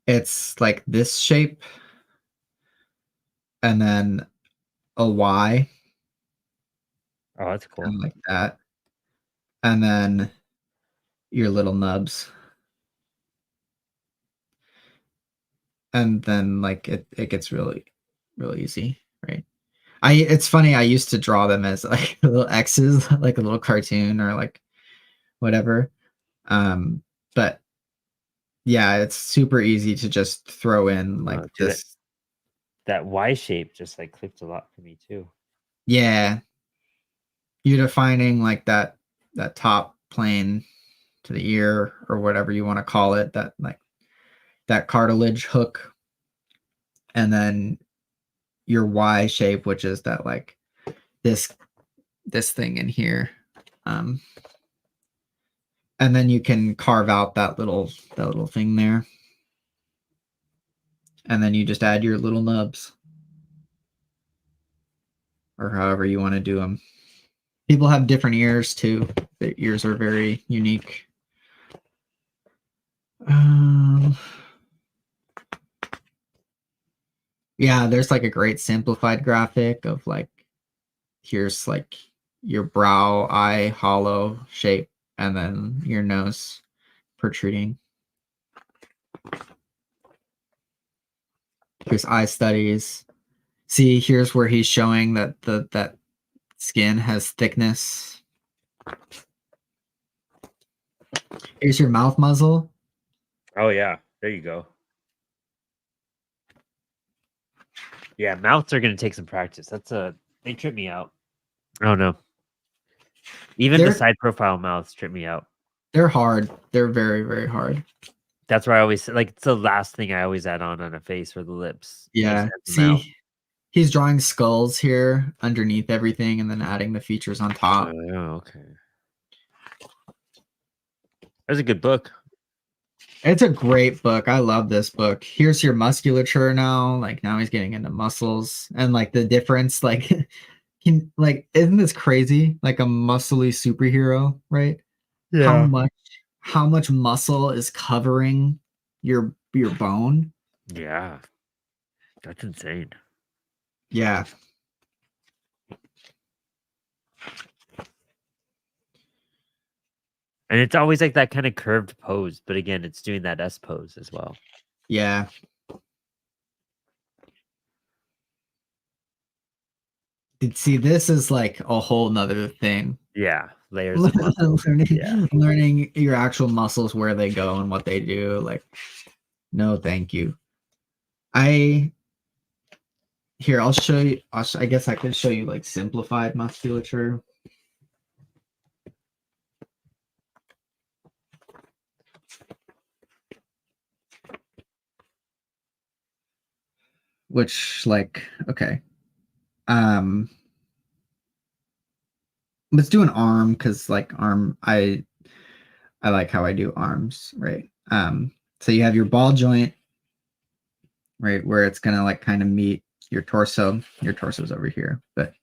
it's like this shape and then a Y, Oh, that's kind cool. of like that, and then your little nubs, and then like it gets really easy, right? It's funny, I used to draw them as like little X's, like a little cartoon or like whatever. But yeah, it's super easy to just throw in like Dude, that this. that Y shape just like clicked a lot for me too. Yeah, you're defining like that top plane to the ear or whatever you want to call it, that like that cartilage hook, and then your Y shape, which is that like this thing in here. Um, and then you can carve out that little thing there, and then you just add your little nubs or however you want to do them. People have different ears too. Their ears are very unique. Um, Yeah, there's like a great simplified graphic of like here's like your brow, eye, hollow shape, and then your nose protruding. Here's eye studies. See, here's where he's showing that that skin has thickness. Here's your mouth muzzle. Oh yeah, there you go. Yeah, mouths are gonna take some practice. They trip me out. Oh no. Even the They're side profile mouths trip me out. they're hard. They're very, very hard. That's why I always like it's the last thing I always add on a face or the lips. Just Yeah. add the mouth. See, he's drawing skulls here underneath everything and then adding the features on top. Oh, okay. That's a good book. It's a great book. I love this book. Here's your musculature now. Like now he's getting into muscles and like the difference, like isn't this crazy? Like a muscly superhero, right? How Yeah. much how much muscle is covering your bone? Yeah. That's insane. Yeah. And it's always like that kind of curved pose, but again, it's doing that S pose as well. Yeah. See, this is like a whole nother thing. Yeah. Layers of muscle. Yeah. Learning your actual muscles, where they go and what they do. Like, no, thank you. I'll show you. I guess I could show you like simplified musculature. Which like, okay. Um, let's do an arm because like arm, I like how I do arms, right? So you have your ball joint, right, where it's gonna like kind of meet your torso. Your torso's over here, but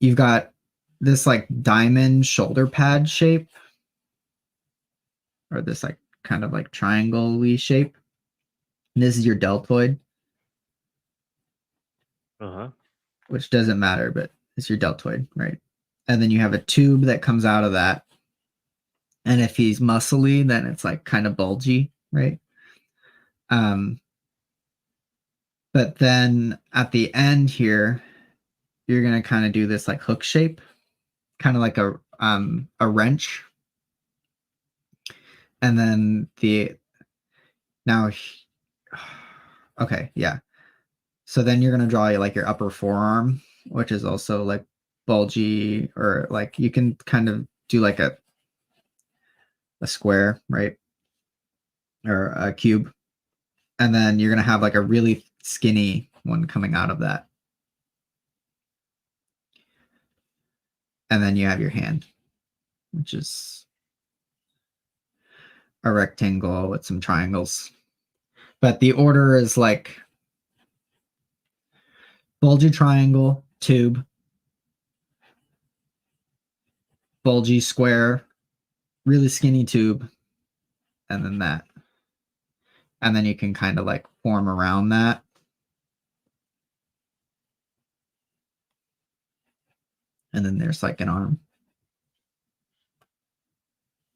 you've got this like diamond shoulder pad shape, or this like kind of like triangle-y shape. And this is your deltoid, Uh-huh. which doesn't matter, but it's your deltoid, right? And then you have a tube that comes out of that. And if he's muscly, then it's like kind of bulgy, right? Um, but then at the end here, you're gonna kind of do this like hook shape, kind of like a wrench. And then the now okay, yeah. So then you're gonna draw like your upper forearm, which is also like bulgy, or like you can kind of do like a square, right? Or a cube. And then you're gonna have like a really skinny one coming out of that. And then you have your hand, which is a rectangle with some triangles. But the order is like bulgy triangle, tube, bulgy square, really skinny tube, and then that. And then you can kind of like form around that. And then there's like an arm.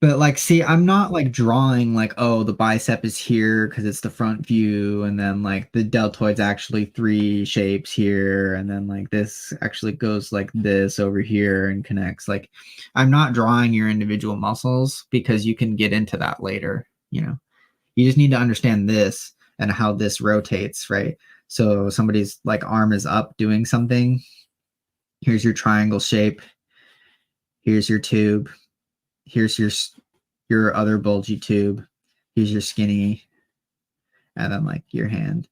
But like, see, I'm not like drawing like, oh, the bicep is here because it's the front view, and then like the deltoid's actually three shapes here, and then like this actually goes like this over here and connects. Like, I'm not drawing your individual muscles because you can get into that later. You just need to understand this and how this rotates, right? So somebody's like arm is up doing something. Here's your triangle shape. Here's your tube. Here's your other bulgy tube. Here's your skinny, and then like your hand,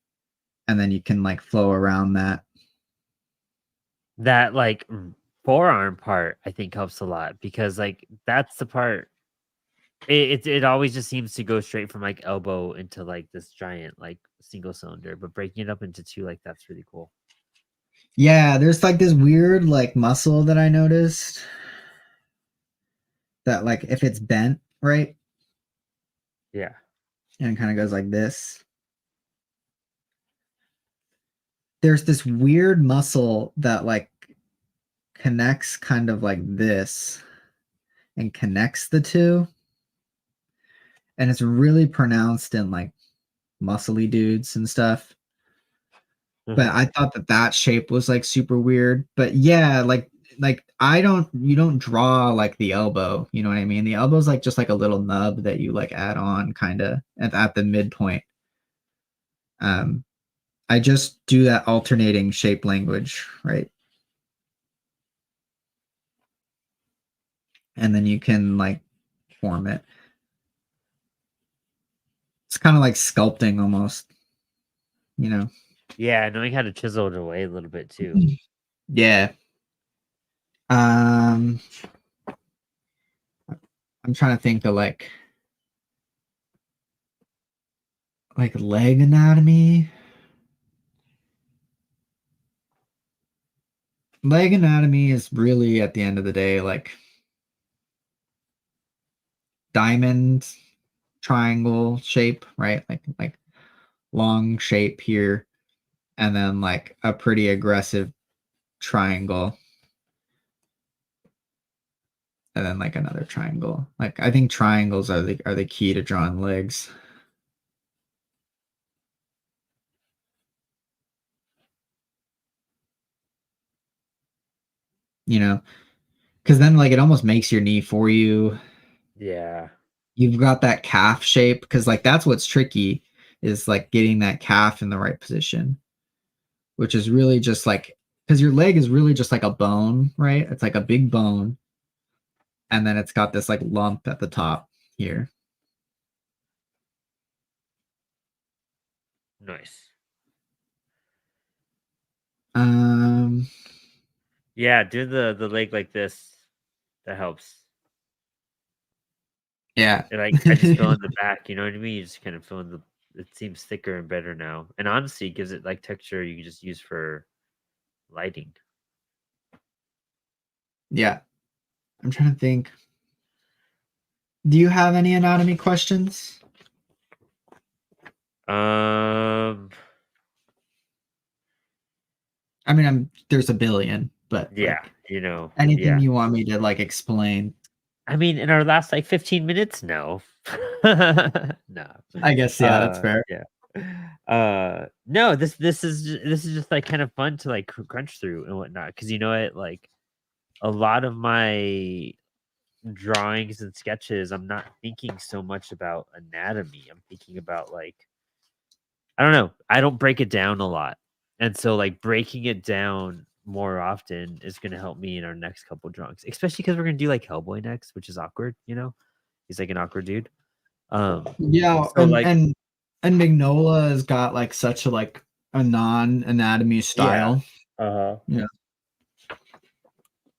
and then you can like flow around that. That like forearm part I think helps a lot because like that's the part it always just seems to go straight from like elbow into like this giant like single cylinder, but breaking it up into two like that's really cool. Yeah, there's like this weird like muscle that I noticed that like if it's bent right Yeah. and it kind of goes like this, there's this weird muscle that like connects kind of like this and connects the two. And it's really pronounced in like muscly dudes and stuff. But Mhm. I thought that that shape was like super weird. But yeah, like I don't you don't draw like the elbow, you know what I mean? The elbow's like just like a little nub that you like add on kind of at the midpoint. Um I just do that alternating shape language, right? And then you can like form it. It's kind of like sculpting almost, you know. Yeah, knowing how to chisel it away a little bit too. Yeah. Um I'm trying to think of like leg anatomy. Leg anatomy is really at the end of the day like diamond triangle shape, right? Like long shape here and then like a pretty aggressive triangle and then like another triangle. Like I think triangles are the key to drawing legs. You know, because then like it almost makes your knee for you. Yeah. You've got that calf shape because like that's what's tricky is like getting that calf in the right position, which is really just like because your leg is really just like a bone, right? It's like a big bone, and then it's got this like lump at the top here. Nice. Um, Yeah, do the leg like this. That helps. yeah. And, like, I just fill in the back, you know what I mean? You just kind of fill in the it seems thicker and better now. And honestly, it gives it like texture you can just use for lighting. Yeah. I'm trying to think. Do you have any anatomy questions? Um, I mean, there's a billion, but yeah, like yeah. anything you want me to like explain, I mean, in our last like 15 minutes, no. No. I guess yeah, that's fair. Yeah. No, this is just like kind of fun to like crunch through and whatnot because you know it like a lot of my drawings and sketches, I'm not thinking so much about anatomy. I'm thinking about like I don't know. I don't break it down a lot. And so like breaking it down more often is gonna help me in our next couple drawings, especially because we're gonna do like Hellboy next, which is awkward, you know? He's like an awkward dude. Yeah, So like and Magnola has got like such a like a non-anatomy yeah. style. Uh-huh. Yeah.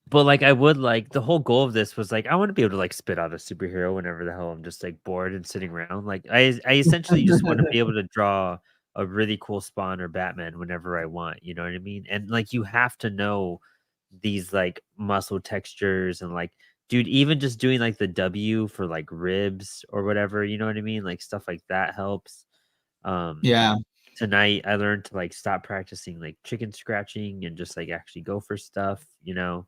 But like I would like the whole goal of this was like I want to be able to like spit out a superhero whenever the hell I'm just like bored and sitting around. Like I essentially just want to be able to draw a really cool Spawn or Batman whenever I want, you know what I mean? And like you have to know these like muscle textures and like dude, even just doing like the W for like ribs or whatever, you know what I mean? Like stuff like that helps. Um Yeah. Tonight I learned to like stop practicing like chicken scratching and just like actually go for stuff, you know?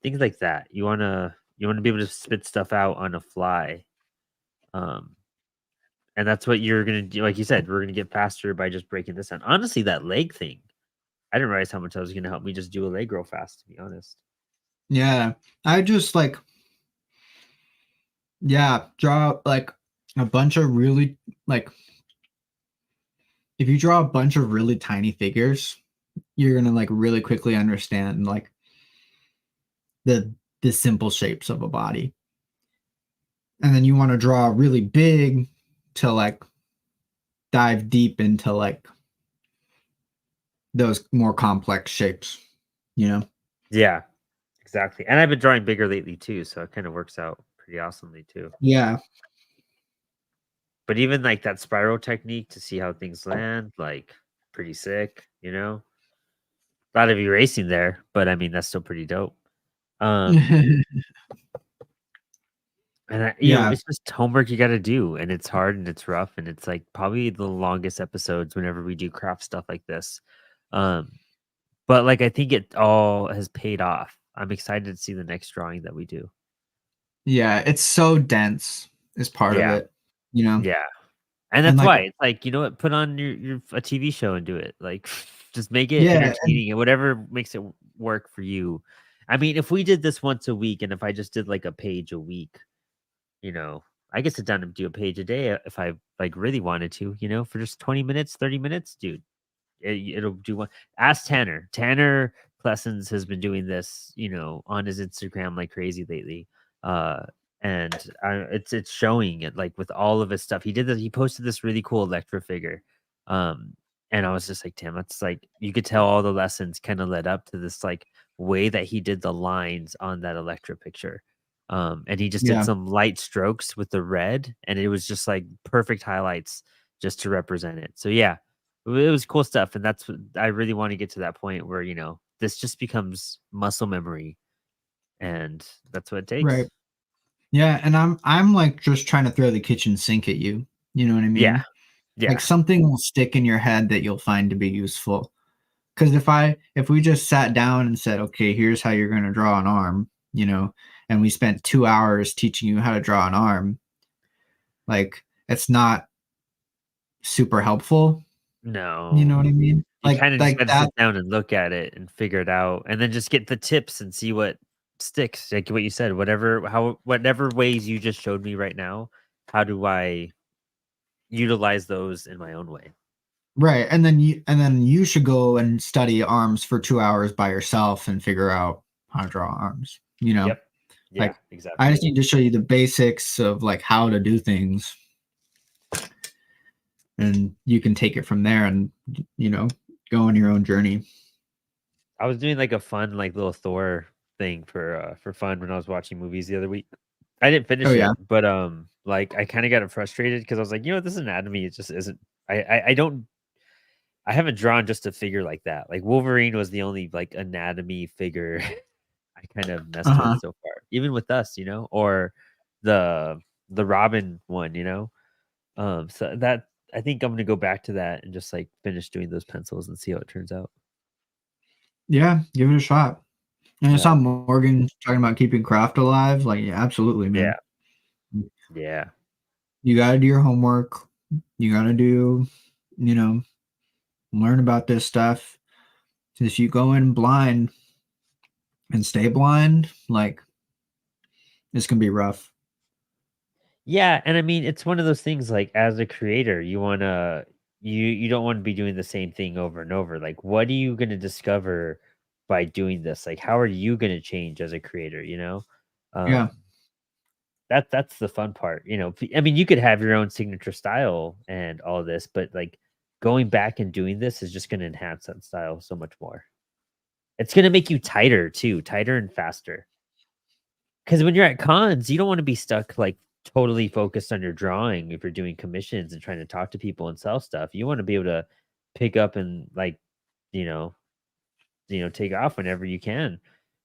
Things like that. You wanna be able to spit stuff out on a fly. Um, and that's what you're gonna do. Like you said, we're gonna get faster by just breaking this down. Honestly, that leg thing, I didn't realize how much that was gonna help me just do a leg real fast, to be honest. Yeah. I just like yeah, draw like a bunch of really like if you draw a bunch of really tiny figures, you're gonna like really quickly understand like the the simple shapes of a body. And then you want to draw really big to like dive deep into like those more complex shapes, you know? Yeah, exactly. And I've been drawing bigger lately too, so it kind of works out pretty awesomely too. Yeah. But even like that spiral technique to see how things land, like pretty sick, you know? A lot of erasing there, but I mean that's still pretty dope. Um And Yeah. it's just homework you gotta do, and it's hard, and it's rough, and it's, like, probably the longest episodes whenever we do craft stuff like this. Um, but like I think it all has paid off. I'm excited to see the next drawing that we do. Yeah, it's so dense is part of Yeah, it, you know? yeah. And And that's like why it's like, you know what, put on your a TV show and do it. Like just make it yeah, and entertaining and whatever makes it work for you. I mean, if we did this once a week and if I just did like a page a week, you know, I could sit down and do a page a day if I like really wanted to, you know, for just 20 minutes, 30 minutes, dude. It'll do one. Ask Tanner. Tanner Plessens has been doing this, you know, on his Instagram like crazy lately. Uh, and it's showing it like with all of his stuff. He did this. He posted this really cool Electra figure. Um, and I was just like, Tim, that's like you could tell all the lessons kind of led up to this like way that he did the lines on that Electra picture. And he just did yeah, some light strokes with the red, and it was just like perfect highlights just to represent it. So yeah, it was cool stuff, and that's what I really want to get to that point where, you know, this just becomes muscle memory, and that's what it right. takes. Yeah, and I'm like just trying to throw the kitchen sink at you. You know what I Yeah, mean? Like yeah, something will stick in your head that you'll find to be useful. Because if we just sat down and said, okay, here's how you're going to draw an arm, you know, and we spent 2 hours teaching you how to draw an arm, like it's not super helpful. You know no. what I mean? You kinda just Like gotta that, sit down and look at it and figure it out, and then just get the tips and see what sticks, like what you said, whatever ways you just showed me right now, how do I utilize those in my own way? right? And then you should go and study arms for 2 hours by yourself and figure out how to draw arms. You know, Yep. Yeah, like I exactly. just need to show you the basics of like how to do things, and you can take it from there and go on your own journey. I was doing, like, a fun, like, little Thor thing for fun when I was watching movies the other week. I didn't Oh finish yeah. it, but, like, I kinda got frustrated because I was like, "You know, this anatomy, it just isn't." I don't I haven't drawn just a figure like that. Like, Wolverine was the only, like, anatomy figure I kind of messed with Uh-huh. so far, even with us, you know, or the Robin one, you know? So that I think I'm gonna go back to that and just, like, finish doing those pencils and see how it turns out. Yeah, give it a shot. And I Yeah. saw Morgan talking about keeping craft alive. Like, yeah, absolutely, man. Yeah. Yeah. You gotta do your homework. You gotta do, you know, learn about this stuff. 'Cause if you go in blind and stay blind, like it's gonna be rough. Yeah, and I mean, it's one of those things, like, as a creator, you don't wanna be doing the same thing over and over. Like, what are you gonna discover by doing this? Like, how are you gonna change as a creator, you know? Yeah, Um, that's the fun part, you know? I mean, you could have your own signature style and all this, but, like, going back and doing this is just gonna enhance that style so much more. It's gonna make you tighter too, tighter and faster. Because when you're at cons, you don't wanna be stuck, like, totally focused on your drawing if you're doing commissions and trying to talk to people and sell stuff. You wanna be able to pick up and, like, you know take off whenever you can.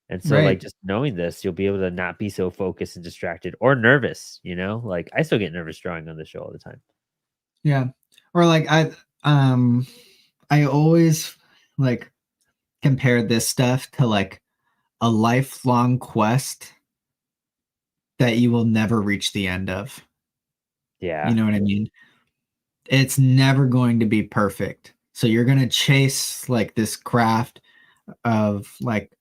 And so, like, right. just knowing this, you'll be able to not be so focused and distracted or nervous, you know? Like, I still get nervous drawing on the show all the time. Yeah. Or like um I always like compare this stuff to like a lifelong quest that you will never reach the end of. You Yeah. know what I mean? It's never going to be perfect. So you're going to chase like this craft of like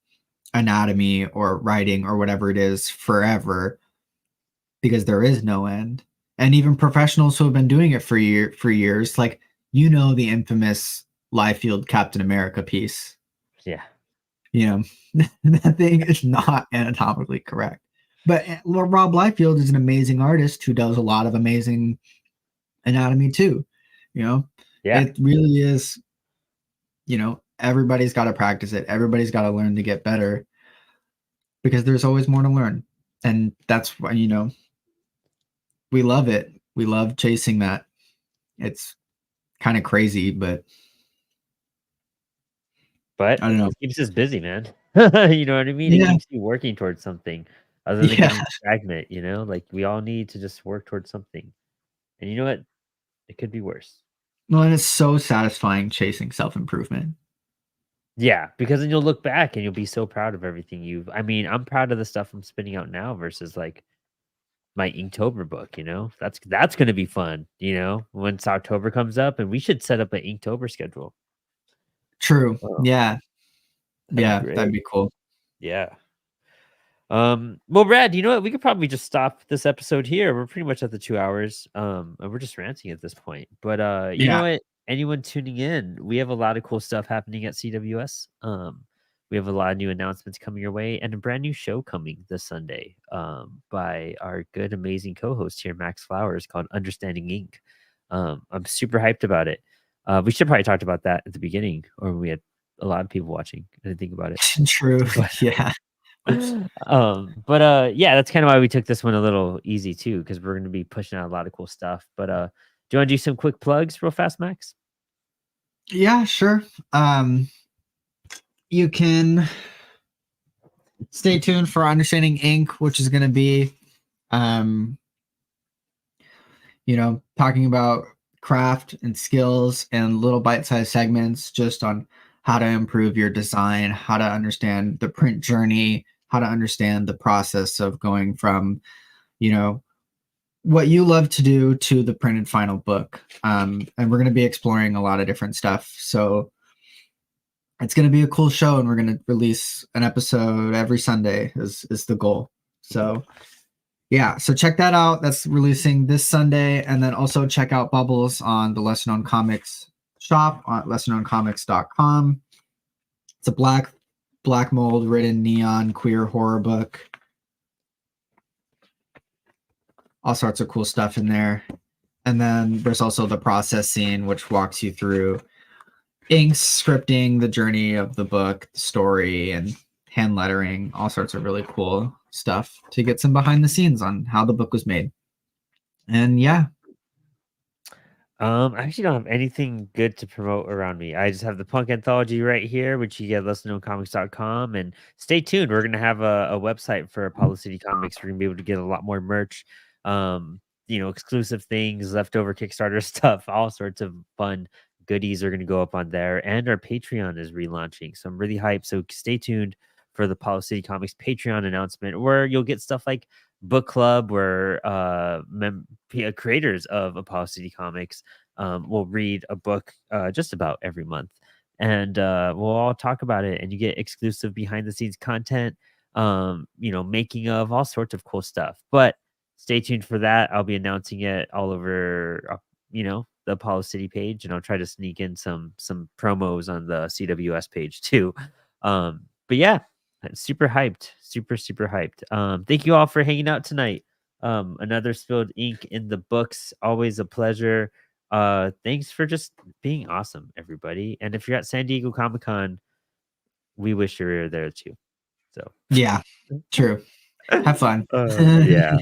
anatomy or writing or whatever it is forever because there is no end. And even professionals who have been doing it for years, like the infamous Liefeld Captain America piece. Yeah. You that thing is not anatomically correct. But Rob Liefeld is an amazing artist who does a lot of amazing anatomy too. You know, Yeah. it really is. Everybody's got to practice it. Everybody's got to learn to get better because there's always more to learn, and that's why we love it. We love chasing that. It's kind of crazy, but But I don't know. it keeps us busy, man. You know what I mean? It Yeah, keeps you working towards something other than yeah. getting stagnant, you know? Like, we all need to just work towards something. And you know what? It could be worse. Well, and it's so satisfying chasing self improvement. Yeah, because then you'll look back and you'll be so proud of everything I mean, I'm proud of the stuff I'm spinning out now versus like my Inktober book, That's gonna be fun, once October comes up, and we should set up an Inktober schedule. True. Oh, Yeah. that'd be Yeah, that'd great. be cool. Yeah. Well, Brad, you know what? We could probably just stop this episode here. We're pretty much at the 2 hours. And we're just ranting at this point. But you know Yeah. what? Anyone tuning in, we have a lot of cool stuff happening at CWS. We have a lot of new announcements coming your way and a brand new show coming this Sunday by our good, amazing co-host here, Max Flowers, called Understanding Ink. I'm super hyped about it. We should probably talked about that at the beginning, or when we had a lot of people watching. I didn't think about it. True. But Yeah. Oops. yeah, that's kind of why we took this one a little easy too, because we're going to be pushing out a lot of cool stuff. But do you want to do some quick plugs real fast, Max? Yeah, sure. You can stay tuned for Understanding Ink, which is going to be, um, talking about craft and skills and little bite-sized segments just on how to improve your design, how to understand the print journey, how to understand the process of going from, what you love to do to the printed final book. And we're going to be exploring a lot of different stuff. So it's going to be a cool show, and we're going to release an episode every Sunday is the goal. So yeah, so check that out. That's releasing this Sunday. And then also check out Bubbles on the Lesser Known Comics shop at lesserknowncomics.com. It's a black mold written neon queer horror book. All sorts of cool stuff in there. And then there's also the process scene, which walks you through inks, scripting, the journey of the book, the story, and hand lettering, all sorts of really cool stuff to get some behind the scenes on how the book was made. And yeah. I actually don't have anything good to promote around me. I just have the punk anthology right here, which you get at lesserknowncomics.com. And stay tuned. We're gonna have a website for Apollo City Comics. We're gonna be able to get a lot more merch, exclusive things, leftover Kickstarter stuff, all sorts of fun goodies are gonna go up on there. And our Patreon is relaunching. So I'm really hyped. So stay tuned for the Apollo City Comics Patreon announcement, where you'll get stuff like book club, where creators of Apollo City Comics will read a book just about every month, and we'll all talk about it, and you get exclusive behind the scenes content, making of all sorts of cool stuff. But stay tuned for that. I'll be announcing it all over the Apollo City page, and I'll try to sneak in some promos on the CWS page too. But yeah, super hyped, super hyped. Thank you all for hanging out tonight. Another spilled ink in the books, always a pleasure. Thanks for just being awesome, everybody. And if you're at San Diego Comic-Con, we wish you were there too. So Yeah, true. Have fun. yeah,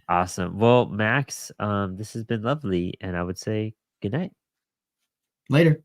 awesome. Well, Max, this has been lovely, and I would say good night. Later.